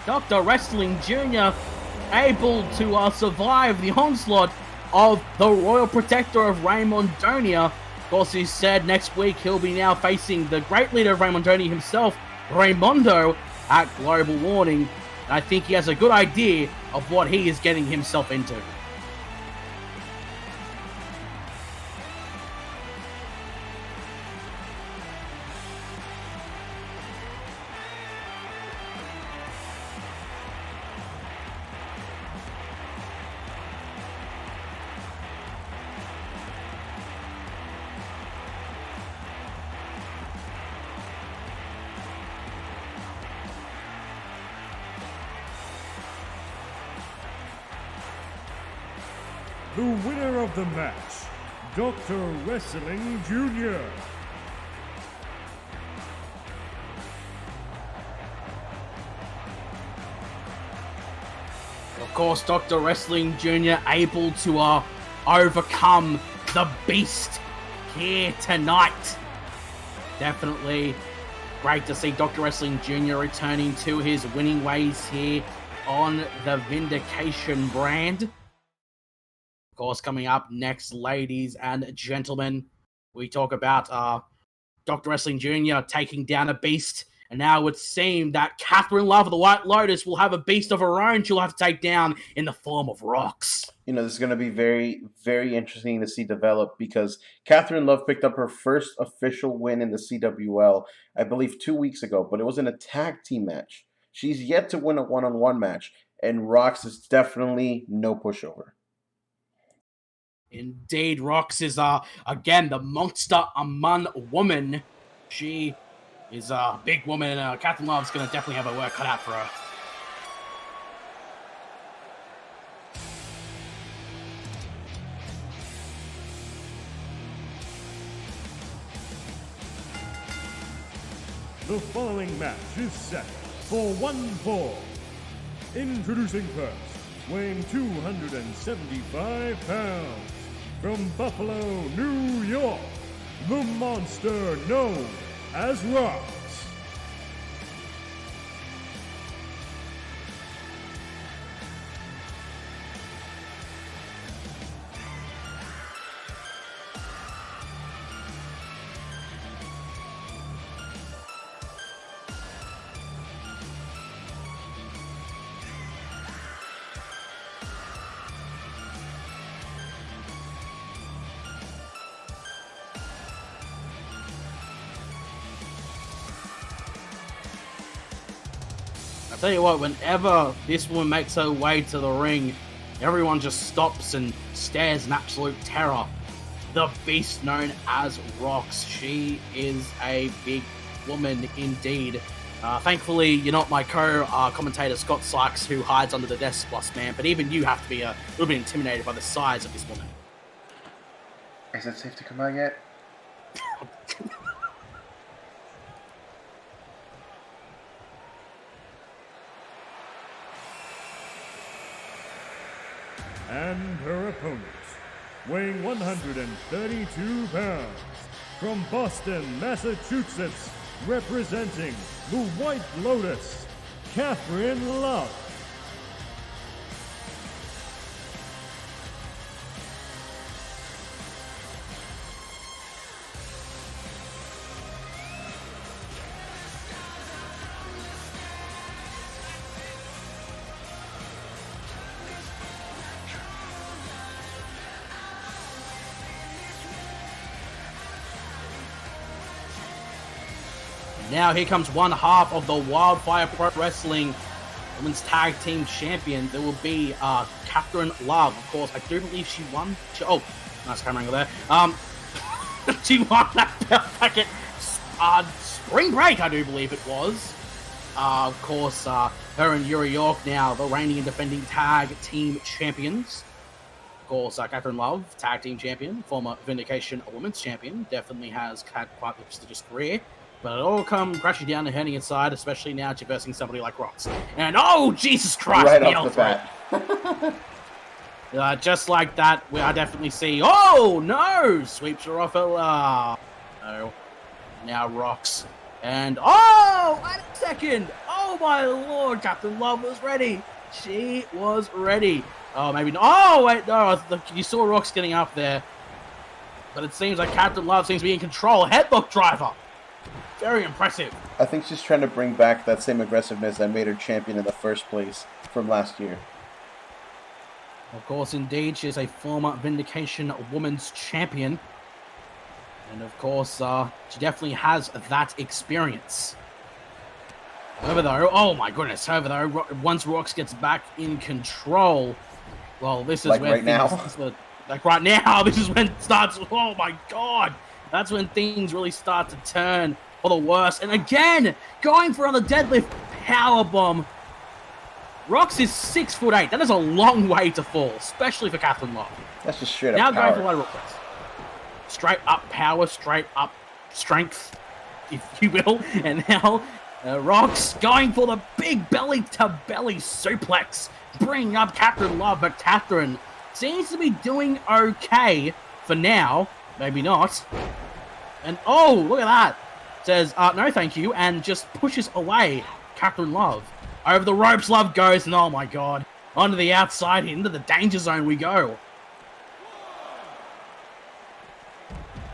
Dr. Wrestling Jr. able to survive the onslaught of the Royal Protector of Raymondonia. Of course, he said next week he'll be now facing the great leader of Raymondonia himself, Raymondo, at Global Warning. And I think he has a good idea of what he is getting himself into. The winner of the match, Dr. Wrestling Jr. Of course, Dr. Wrestling Jr. able to overcome the Beast here tonight. Definitely great to see Dr. Wrestling Jr. returning to his winning ways here on the Vindication brand. Of course, coming up next, ladies and gentlemen, we talk about Dr. Wrestling Jr. taking down a beast. And now it would seem that Catherine Love of the White Lotus will have a beast of her own she'll have to take down in the form of Rox. You know, this is going to be very, very interesting to see develop because Catherine Love picked up her first official win in the CWL, I believe 2 weeks ago, but it was in a tag team match. She's yet to win a one-on-one match, and Rox is definitely no pushover. Indeed, Rox is, again, the monster among women. She is a big woman, and Catherine Love's going to definitely have her work cut out for her. The following match is set for one fall. Introducing first, weighing 275 pounds, from Buffalo, New York, the monster known as Rox. Tell you what, whenever this woman makes her way to the ring, everyone just stops and stares in absolute terror. The beast known as Rox. She is a big woman indeed. Thankfully, you're not my co-commentator Scott Sykes, who hides under the desk plus man, but even you have to be a little bit intimidated by the size of this woman. Is it safe to come out yet? And her opponent, weighing 132 pounds, from Boston, Massachusetts, representing the White Lotus, Catherine Love. Now here comes one half of the Wildfire Pro Wrestling Women's Tag Team Champion. There will be Catherine Love. Of course, I do believe she won. Oh, nice camera angle there. She won that belt back at Spring Break, I do believe it was. Of course, her and Yuri York now the reigning and defending Tag Team Champions. Of course, Catherine Love, Tag Team Champion, former Vindication Women's Champion, definitely has had quite a prestigious career. But it all come crashing down and heading inside, especially now traversing somebody like Rox. And oh, Jesus Christ! Right off the bat. Just like that, I definitely see. Oh no! Sweeps her off. No. Now Rox. And oh, wait a second! Oh my lord! Captain Love was ready. She was ready. Oh, maybe not. Oh, wait, no. You saw Rox getting up there. But it seems like Captain Love seems to be in control. Headlock driver. Very impressive. I think she's trying to bring back that same aggressiveness that made her champion in the first place from last year. Of course, indeed, she is a former Vindication Women's Champion. And of course, she definitely has that experience. However, though, oh my goodness, however, though, once Rox gets back in control, well, this is like where right now. Like right now, this is when it starts, oh my god, that's when things really start to turn for the worse. And again, going for another deadlift powerbomb. Rox is 6'8". That is a long way to fall, especially for Catherine Love. That's just straight Now up going power. for lateral press. Straight up power, straight up strength, if you will. And now Rox going for the big belly-to-belly suplex, bringing up Catherine Love. But Catherine seems to be doing okay for now. Maybe not. And oh, look at that. Says, no thank you, and just pushes away Catherine Love. Over the ropes, Love goes, and oh my god. Onto the outside, into the danger zone we go.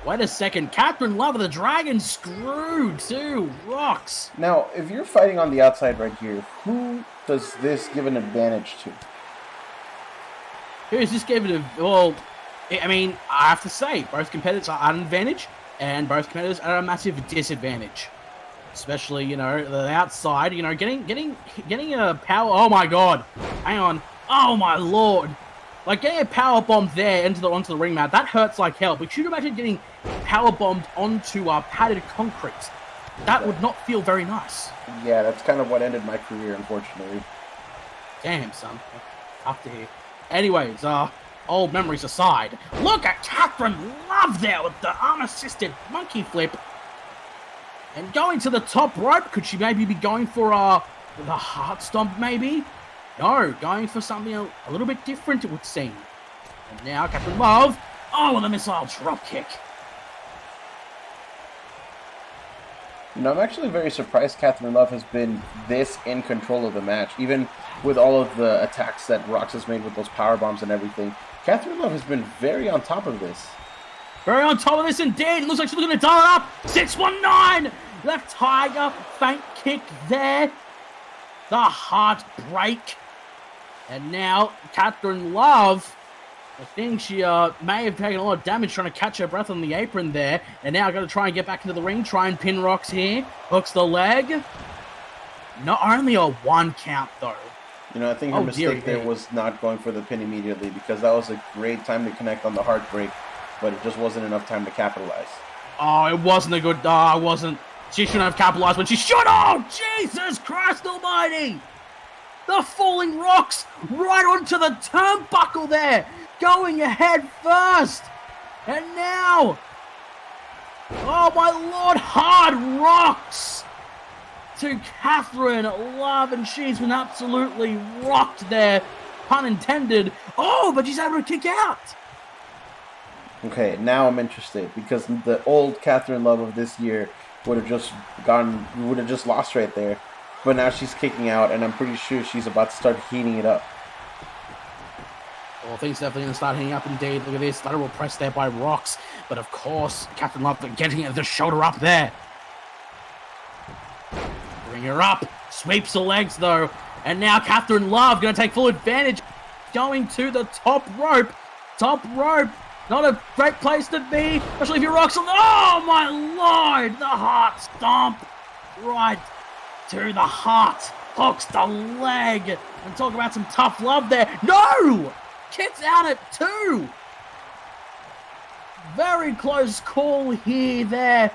Wait a second, Catherine Love of the Dragon screwed too. Rox. Now, if you're fighting on the outside right here, who does this give an advantage to? Who's this giving a... Well, I mean, I have to say, both competitors are at an advantage, and both competitors are at a massive disadvantage. Especially, you know, the outside, you know, getting a power... Oh my god. Hang on. Oh my lord. Like, getting a power bomb there onto the ring mat, that hurts like hell. But you can imagine getting power bombed onto padded concrete. That would not feel very nice. Yeah, that's kind of what ended my career, unfortunately. Damn, son. Tough to hear. Anyways, old memories aside, look at Catherine Love there with the arm-assisted monkey flip. And going to the top rope, could she maybe be going for the heart stomp, maybe? No, going for something a little bit different, it would seem. And now, Captain Love, oh, and a missile drop kick. You know, I'm actually very surprised Catherine Love has been this in control of the match, even with all of the attacks that Rox has made with those power bombs and everything. Catherine Love has been very on top of this. Very on top of this indeed. Looks like she's looking to dial it up. 619. Left Tiger. Faint kick there. The heartbreak. And now, Catherine Love, I think she may have taken a lot of damage trying to catch her breath on the apron there. And now got to try and get back into the ring. Try and pin Rox here. Hooks the leg. Not only a 1 count, though. You know, I think her mistake there was not going for the pin immediately, because that was a great time to connect on the heartbreak, but it just wasn't enough time to capitalize. Oh, it wasn't a good... it wasn't... She shouldn't have capitalized when she should... Oh, Jesus Christ almighty! The falling Rox right onto the turnbuckle there, going ahead first. And now... Oh, my Lord, hard Rox to Catherine Love, and she's been absolutely rocked there, pun intended. Oh, but she's able to kick out. Okay, now I'm interested, because the old Catherine Love of this year would have just lost right there. But now she's kicking out, and I'm pretty sure she's about to start heating it up. Well, things definitely going to start heating up indeed. Look at this, lateral press there by Rox. But of course, Catherine Love getting the shoulder up there. Bring her up, sweeps the legs though. And now Catherine Love going to take full advantage. Going to the top rope. Top rope. Not a great place to be, especially if you're Rox. Oh my lord! The heart stomp right to the heart. Hooks the leg. And talk about some tough love there. No! Kicks out at 2. Very close call here, there.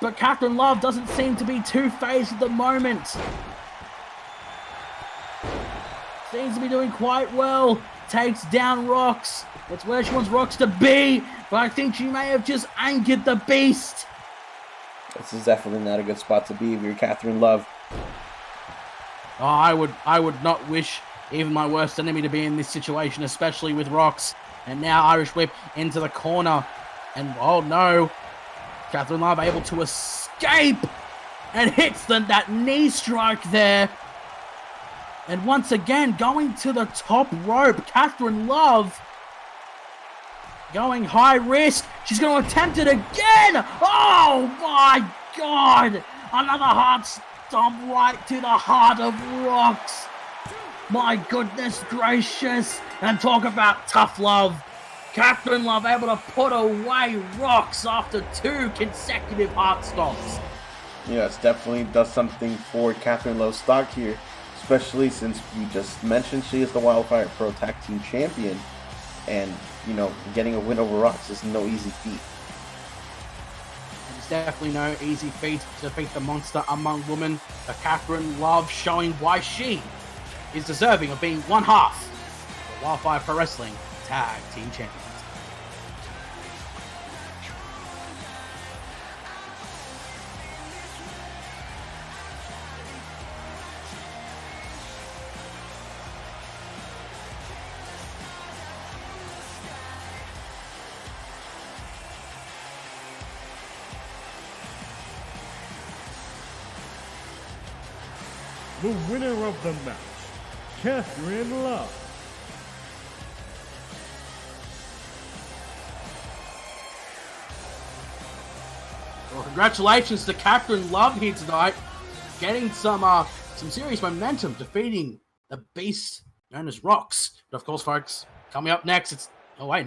But Catherine Love doesn't seem to be too phased at the moment. Seems to be doing quite well. Takes down Rox. That's where she wants Rox to be. But I think she may have just anchored the beast. This is definitely not a good spot to be if you're Catherine Love. Oh, I would not wish even my worst enemy to be in this situation, especially with Rox. And now Irish Whip into the corner. And oh no. Catherine Love able to escape. And hits that knee strike there. And once again, going to the top rope, Catherine Love going high risk. She's going to attempt it again. Oh my God. Another hard stomp right to the heart of rocks. My goodness gracious. And talk about tough love. Catherine Love able to put away rocks after 2 consecutive heart stomps. Yeah, it definitely does something for Catherine Love's stock here, especially since we just mentioned she is the Wildfire Pro Tag Team Champion, and, you know, getting a win over Rocks is no easy feat. It's definitely no easy feat to defeat the monster among women, but Catherine Love showing why she is deserving of being one half of the Wildfire Pro Wrestling Tag Team Champions. The winner of the match, Catherine Love. Well, congratulations to Catherine Love here tonight, getting some serious momentum, defeating the beast known as Rocks. But of course, folks, coming up next, it's we're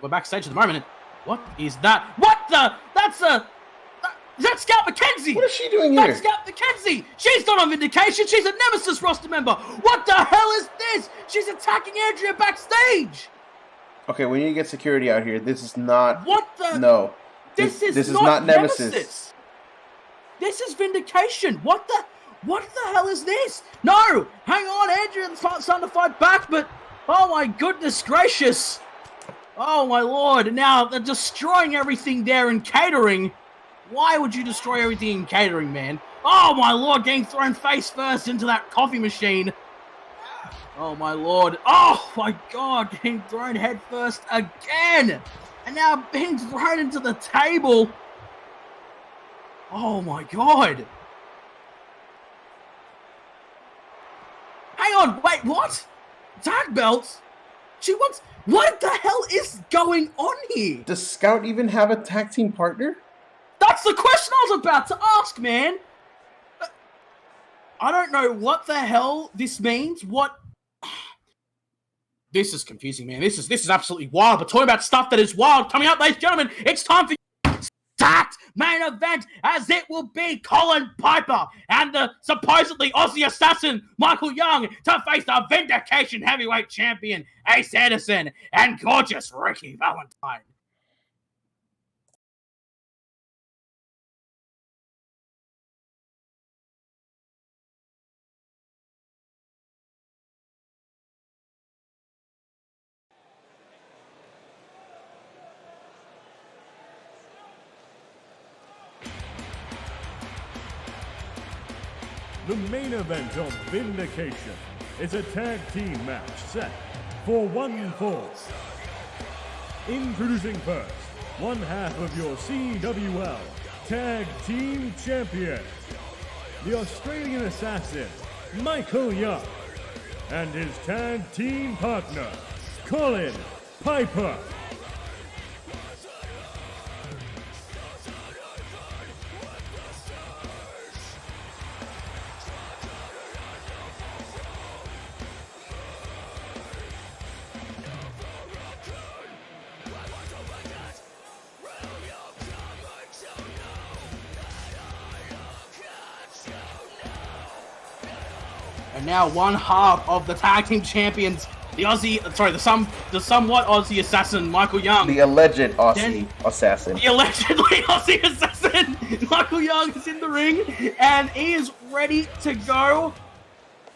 backstage at the moment. And what is that? That's Scout McKenzie! What is she doing here? That's Scout McKenzie! She's not on Vindication, she's a Nemesis roster member! What the hell is this? She's attacking Andrea backstage! Okay, we need to get security out here. This is not... What the... No. This is not Nemesis. This is Vindication. What the hell is this? No! Hang on, Andrea's starting to fight back, but... Oh my goodness gracious! Oh my lord, and now they're destroying everything there in catering. Why would you destroy everything in catering, man? Oh my lord, getting thrown face first into that coffee machine. Oh my lord. Oh my god, getting thrown head first again. And now being thrown into the table. Oh my god. Hang on, wait, what? Tag belts? She wants... What the hell is going on here? Does Scout even have a tag team partner? That's the question I was about to ask, man. I don't know what the hell this means. What? This is confusing, man. This is absolutely wild. But talking about stuff that is wild, coming up, ladies and gentlemen, it's time for stacked main event, as it will be Colin Piper and the supposedly Aussie assassin Michael Young to face the Vindication heavyweight champion Ace Anderson and gorgeous Ricky Valentine. The main event of Vindication is a tag team match set for 1 fall. Introducing first, one half of your CWL Tag Team Champion, the Australian Assassin, Michael Young, and his tag team partner, Colin Piper. And now one half of the tag team champions, the somewhat Aussie assassin, Michael Young. The alleged Aussie assassin. The allegedly Aussie assassin, Michael Young, is in the ring, and he is ready to go.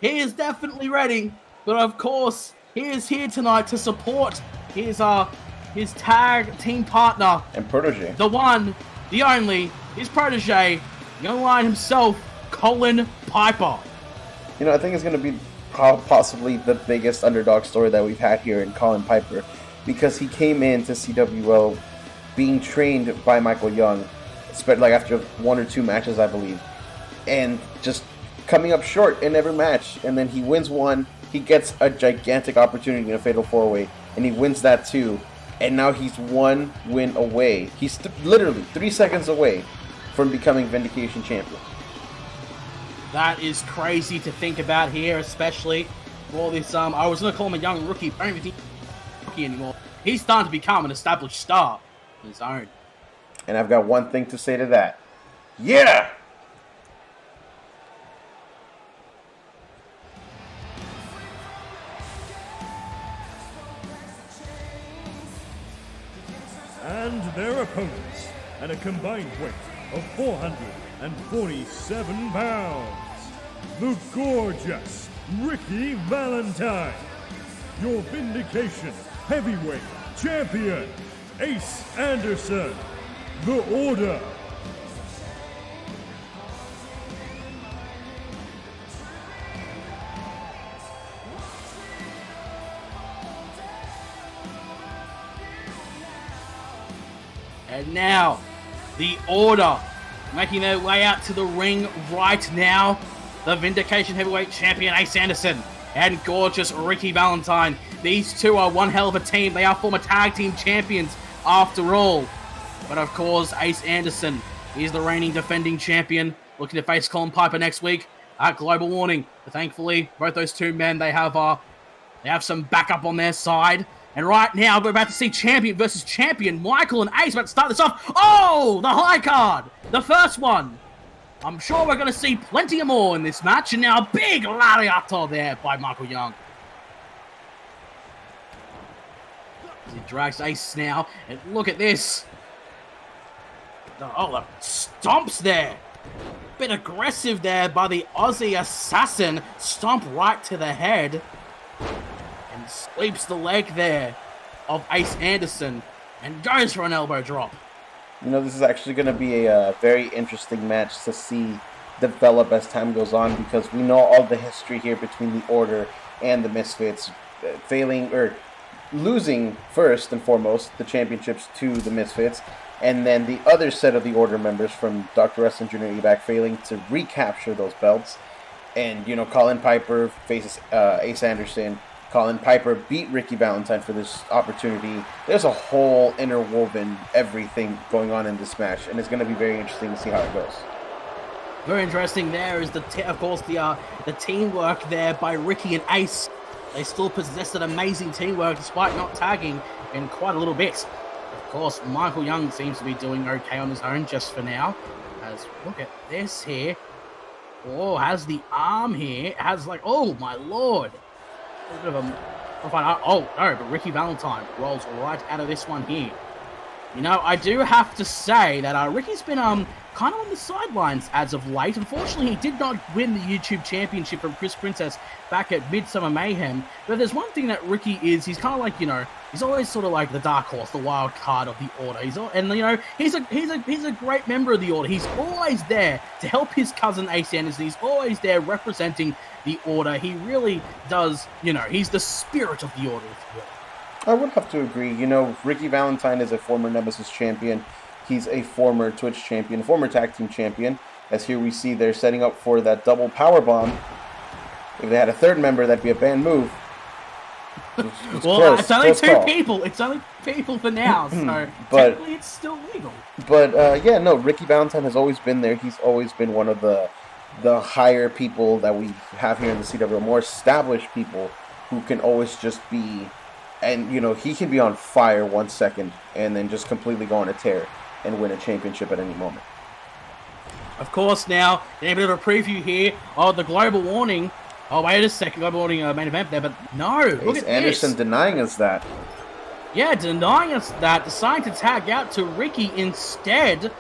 He is definitely ready, but of course, he is here tonight to support his tag team partner. And protege. The one, the only, his protege, young lion himself, Colin Piper. You know, I think it's going to be possibly the biggest underdog story that we've had here in Colin Piper, because he came into CWO being trained by Michael Young, like after 1 or 2 matches, I believe, and just coming up short in every match, and then he wins one. He gets a gigantic opportunity in a Fatal 4-Way, and he wins that too. And now he's one win away. He's literally 3 seconds away from becoming Vindication champion. That is crazy to think about here, especially for this. I was going to call him a young rookie, but I don't even think he's a rookie anymore. He's starting to become an established star on his own. And I've got one thing to say to that. Yeah! And their opponents at a combined weight of 447 pounds, the gorgeous Ricky Valentine, your Vindication Heavyweight Champion, Ace Anderson, The Order. And now, the Order, making their way out to the ring right now. The Vindication Heavyweight Champion, Ace Anderson, and gorgeous Ricky Valentine. These two are one hell of a team. They are former tag team champions after all. But of course, Ace Anderson is the reigning defending champion, looking to face Colin Piper next week at Global Warning. But thankfully, both those two men, they have some backup on their side. And right now, we're about to see champion versus champion. Michael and Ace about to start this off. Oh, the high card. The first one. I'm sure we're going to see plenty more in this match. And now, big lariato there by Michael Young. He drags Ace now. And look at this. Oh, the stomps there. Bit aggressive there by the Aussie assassin. Stomp right to the head. And sweeps the leg there of Ace Anderson and goes for an elbow drop. You know, this is actually going to be a very interesting match to see develop as time goes on, because we know all the history here between the Order and the Misfits, losing first and foremost the championships to the Misfits, and then the other set of the Order members from Dr. Wrestling Jr. Ebak failing to recapture those belts. And, you know, Colin Piper faces Ace Anderson. Colin Piper beat Ricky Valentine for this opportunity. There's a whole interwoven everything going on in this match, and it's going to be very interesting to see how it goes. Very interesting there is, of course, the teamwork there by Ricky and Ace. They still possess an amazing teamwork despite not tagging in quite a little bit. Of course, Michael Young seems to be doing okay on his own just for now. As look at this here. Oh, has the arm here. Has like, oh my lord. A bit of oh no, but Ricky Valentine rolls right out of this one here. You know, I do have to say that Ricky's been kind of on the sidelines as of late. Unfortunately, he did not win the YouTube Championship from Chris Princess back at Midsummer Mayhem. But there's one thing that Ricky is, he's kind of like, you know, he's always sort of like the dark horse, the wild card of the Order. He's a great member of the Order. He's always there to help his cousin Ace Anderson. He's always there representing the Order. He really does, you know, he's the spirit of the Order, if you will. I would have to agree. You know, Ricky Valentine is a former Nemesis champion. He's a former Twitch champion, former tag team champion. As here we see they're setting up for that double power bomb. If they had a third member, that'd be a banned move. It's well, it's only two people. It's only people for now, so technically it's still legal. But yeah, no, Ricky Valentine has always been there. He's always been one of the higher people that we have here in the CW, more established people who can always just be, and you know, he can be on fire 1 second and then just completely go on a tear and win a championship at any moment. Of course, now, a bit of a preview here of the Global Warning. Oh, wait a second, Global Warning main event there, but no, look at Anderson this. denying us that. Yeah, denying us that, deciding to tag out to Ricky instead.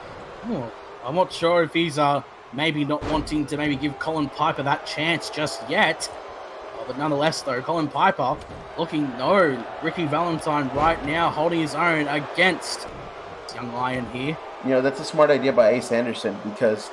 Oh, I'm not sure if he's maybe not wanting to maybe give Colin Piper that chance just yet. But nonetheless, though, Colin Piper looking, no, Ricky Valentine right now holding his own against this young lion here. You know, that's a smart idea by Ace Anderson, because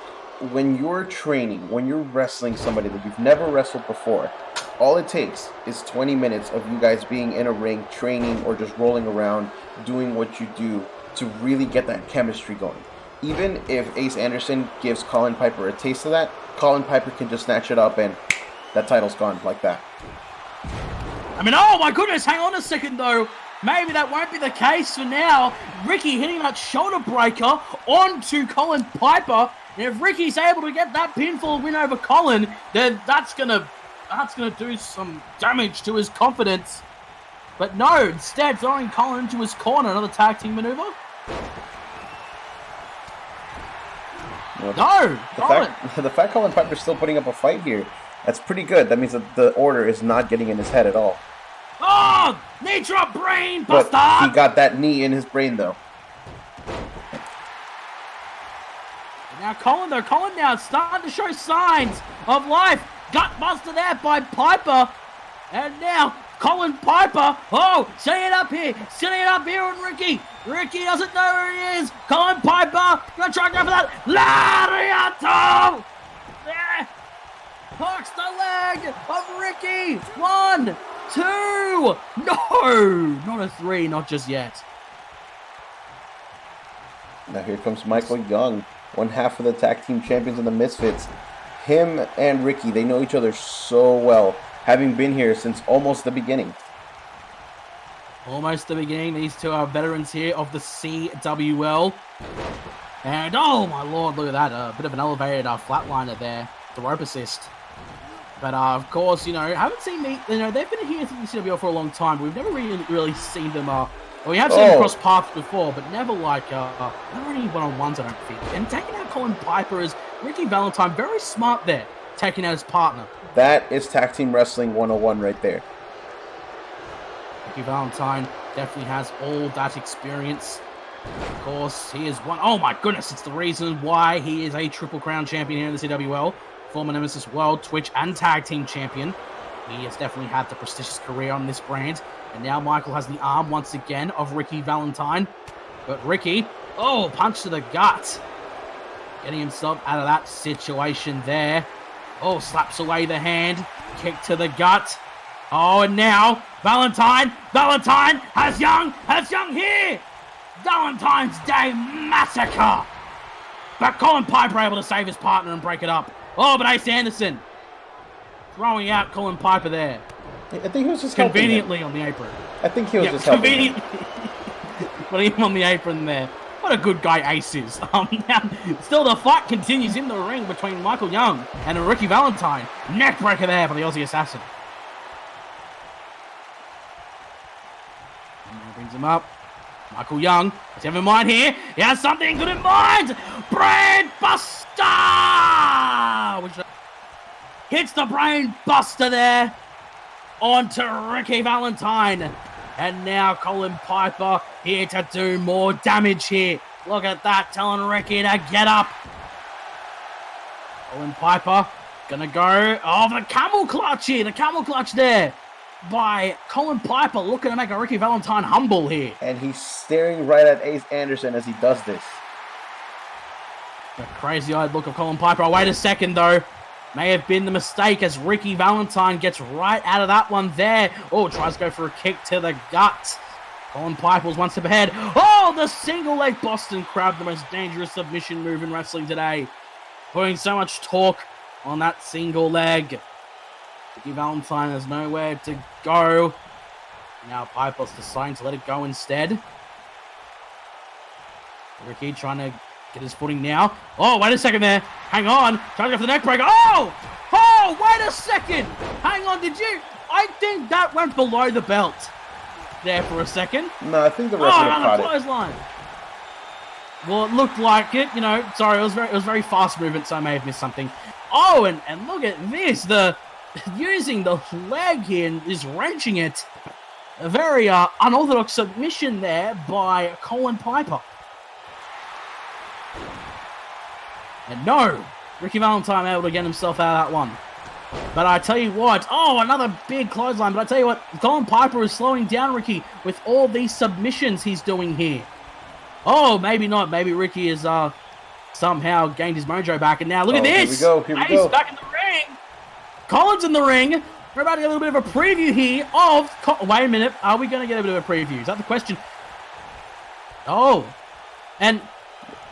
when you're training, when you're wrestling somebody that you've never wrestled before, all it takes is 20 minutes of you guys being in a ring, training, or just rolling around, doing what you do to really get that chemistry going. even if Ace Anderson gives Colin Piper a taste of that, Colin Piper can just snatch it up and that title's gone like that. I mean, oh my goodness, hang on a second though. Maybe that won't be the case for now. Ricky hitting that shoulder breaker onto Colin Piper. And if Ricky's able to get that pinfall win over Colin, then that's gonna do some damage to his confidence. But no, instead throwing Colin into his corner, another tag team maneuver. Well, the fact Colin Piper's still putting up a fight here, that's pretty good. That means that the order is not getting in his head at all. Oh, knee drop brain buster! But he got that knee in his brain though. Now Colin now starting to show signs of life. Gut buster there by Piper. And now Colin Piper, setting it up here on Ricky. Ricky doesn't know where he is. Colin Piper, gonna try and go for that Lariato. There, hooks the leg of Ricky. 1, 2, no, not a 3, not just yet. Now here comes Michael Young, one half of the tag team champions in the Misfits. Him and Ricky, they know each other so well, having been here since almost the beginning. Almost the beginning. These two are veterans here of the CWL. And, oh my lord, look at that. A bit of an elevated flatliner there. The rope assist. But, of course, haven't seen me. They've been here since the CWL for a long time, but we've never really seen them. We have seen them cross paths before, but never never any one-on-ones, I don't think. And taking out Colin Piper is Ricky Valentine, very smart there, taking out his partner. That is Tag Team Wrestling 101 right there. Ricky Valentine definitely has all that experience. Of course, he is one. Oh my goodness, it's the reason why he is a Triple Crown champion here in the CWL. Former Nemesis World, Twitch, and Tag Team champion. He has definitely had the prestigious career on this brand. And now Michael has the arm once again of Ricky Valentine. But Ricky, punch to the gut. Getting himself out of that situation there. Slaps away the hand. Kick to the gut. And now Valentine has Young here. Valentine's Day Massacre. But Colin Piper able to save his partner and break it up. But Ace Anderson throwing out Colin Piper there. I think he was just conveniently on the apron. I think he was just helping him. Putting him on the apron there. What a good guy Ace is. Still the fight continues in the ring between Michael Young and Ricky Valentine. Neck breaker there for the Aussie Assassin. And now brings him up. Michael Young, let's have in mind here. He has something good in mind. Brain Buster! Which hits the Brain Buster there onto Ricky Valentine. And now Colin Piper here to do more damage here. Look at that, telling Ricky to get up. Colin Piper gonna go. The camel clutch here. The camel clutch there by Colin Piper, looking to make a Ricky Valentine humble here. And he's staring right at Ace Anderson as he does this. The crazy-eyed look of Colin Piper. Wait a second, though. May have been the mistake as Ricky Valentine gets right out of that one there. Tries to go for a kick to the gut. Colin Piper's one step ahead. The single leg Boston Crab, the most dangerous submission move in wrestling today. Putting so much torque on that single leg. Ricky Valentine has nowhere to go. Now Piper's deciding to let it go instead. Ricky trying to get his footing now. Wait a second there. Hang on. Trying to go for the neck breaker. Wait a second. Hang on. I think that went below the belt there for a second. No, I think the rest of it caught it. Clothesline. Well, it looked like it. Sorry, it was very fast movement, so I may have missed something. And look at this. Using the leg here and is wrenching it. A very unorthodox submission there by Colin Piper. And no, Ricky Valentine able to get himself out of that one. But I tell you what, another big clothesline. But I tell you what, Colin Piper is slowing down Ricky with all these submissions he's doing here. Maybe not. Maybe Ricky has somehow gained his mojo back. And now look at this. Here we go. He's back in the ring. Colin's in the ring. We're about to get a little bit of a preview here of... Wait a minute. Are we going to get a bit of a preview? Is that the question? And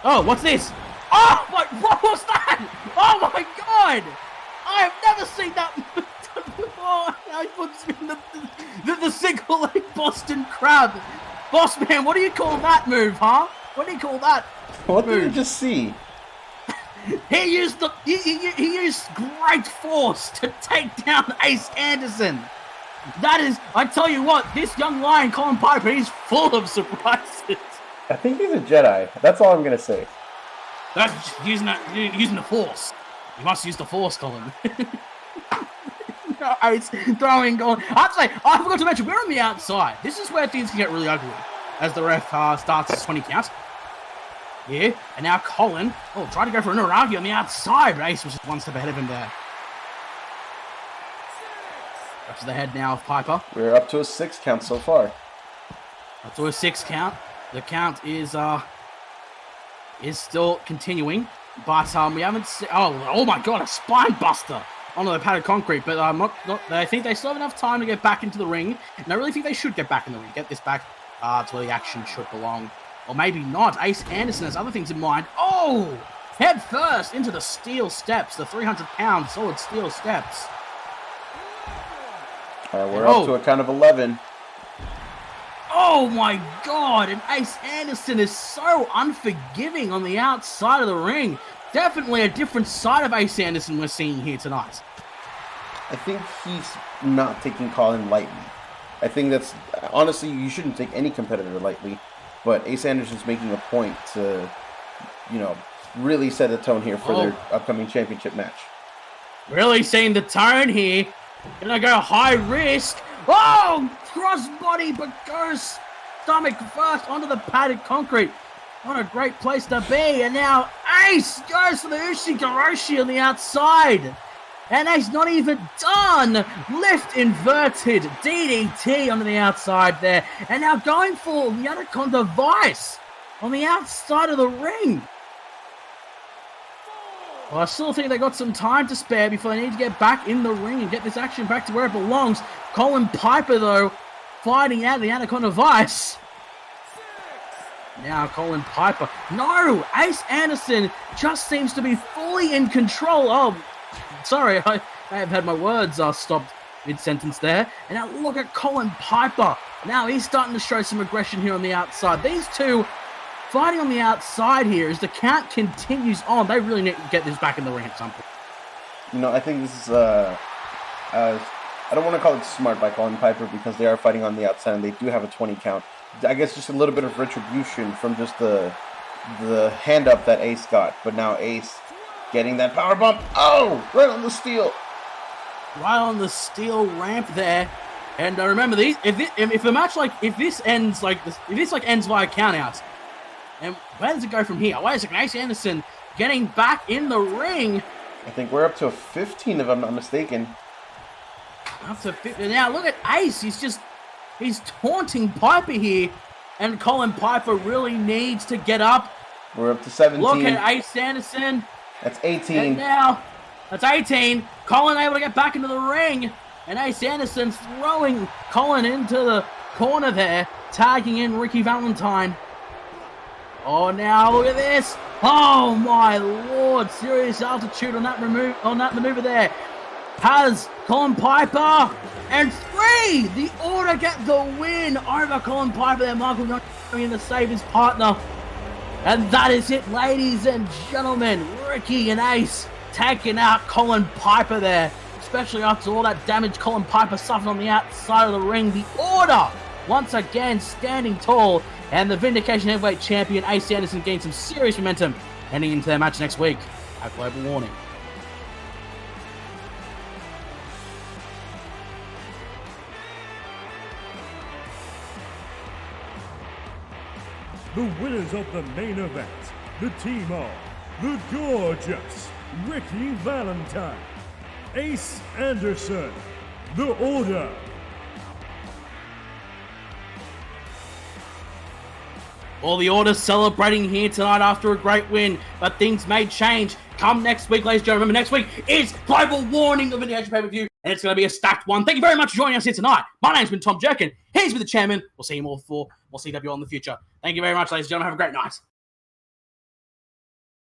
Oh, what's this? Oh, what was that? Oh my god! I have never seen that done before. Now he puts in the single leg Boston Crab. Boss man, what do you call that move, huh? What do you call that? What move? did you just see? He used he used great force to take down Ace Anderson. That is, I tell you what, this young lion, Colin Piper, he's full of surprises. I think he's a Jedi. That's all I'm gonna say. That's using the force. You must use the force, Colin. No, Ace throwing going. I'd say I forgot to mention we're on the outside. This is where things can get really ugly as the ref starts his 20 count. Yeah, and now Colin, trying to go for another argue on the outside, but Ace was just one step ahead of him there. Up to the head now of Piper. We're up to a 6 count so far. Up to a 6 count. The count is still continuing, but we haven't seen. Oh my god, a spine buster onto the padded concrete. But I think they still have enough time to get back into the ring, and I really think they should get back in the ring, get this back to where the action should belong. Or maybe not. Ace Anderson has other things in mind. Oh! Head first into the steel steps, the 300-pound solid steel steps. We're up to a count of 11. Oh my god! And Ace Anderson is so unforgiving on the outside of the ring. Definitely a different side of Ace Anderson we're seeing here tonight. I think he's not taking Colin lightly. I think that's... Honestly, you shouldn't take any competitor lightly. But Ace Anderson's making a point to, really set the tone here for their upcoming championship match. Really setting the tone here. Gonna go high risk. Oh! Crossbody, but goes stomach first onto the padded concrete. What a great place to be. And now Ace goes for the Ushigoroshi on the outside. And Ace not even done. Lift inverted DDT onto the outside there. And now going for the Anaconda Vice on the outside of the ring. Well, I still think they got some time to spare before they need to get back in the ring and get this action back to where it belongs. Colin Piper, though, fighting out the Anaconda Vice. Now Colin Piper. No! Ace Anderson just seems to be fully in control. Oh, sorry, I have had my words stopped mid-sentence there. And now look at Colin Piper. Now he's starting to show some aggression here on the outside. These two fighting on the outside here as the count continues on. They really need to get this back in the ring at some point. I think this is, I don't want to call it smart by Colin Piper because they are fighting on the outside and they do have a 20 count. I guess just a little bit of retribution from just the hand up that Ace got. But now Ace getting that power bump. Oh, right on the steel. Right on the steel ramp there. And remember, if a match if this ends ends via countouts, and where does it go from here? Wait a second, Ace Anderson getting back in the ring. I think we're up to 15 if I'm not mistaken. Up to 50. Now look at Ace. He's taunting Piper here, and Colin Piper really needs to get up. We're up to 17. Look at Ace Anderson. That's 18. And now, that's 18. Colin able to get back into the ring. And Ace Anderson throwing Colin into the corner there, tagging in Ricky Valentine. Oh, now look at this. Oh, my Lord. Serious altitude on that maneuver there. Has Colin Piper. And 3. The Order get the win over Colin Piper there. Michael not going to save his partner. And that is it, ladies and gentlemen. Ricky and Ace taking out Colin Piper there. Especially after all that damage Colin Piper suffered on the outside of the ring. The Order, once again, standing tall. And the Vindication Heavyweight Champion, Ace Anderson, gained some serious momentum heading into their match next week at Global Warning. The winners of the main event, the team of the gorgeous Ricky Valentine, Ace Anderson, The Order. All the Order celebrating here tonight after a great win, but things may change come next week, ladies and gentlemen. Remember, next week is Global Warning of Vindication pay-per-view, and it's going to be a stacked one. Thank you very much for joining us here tonight. My name's been Tom Jerkin. He's been the chairman. We'll see you more for more CWL in the future. Thank you very much, ladies and gentlemen. Have a great night.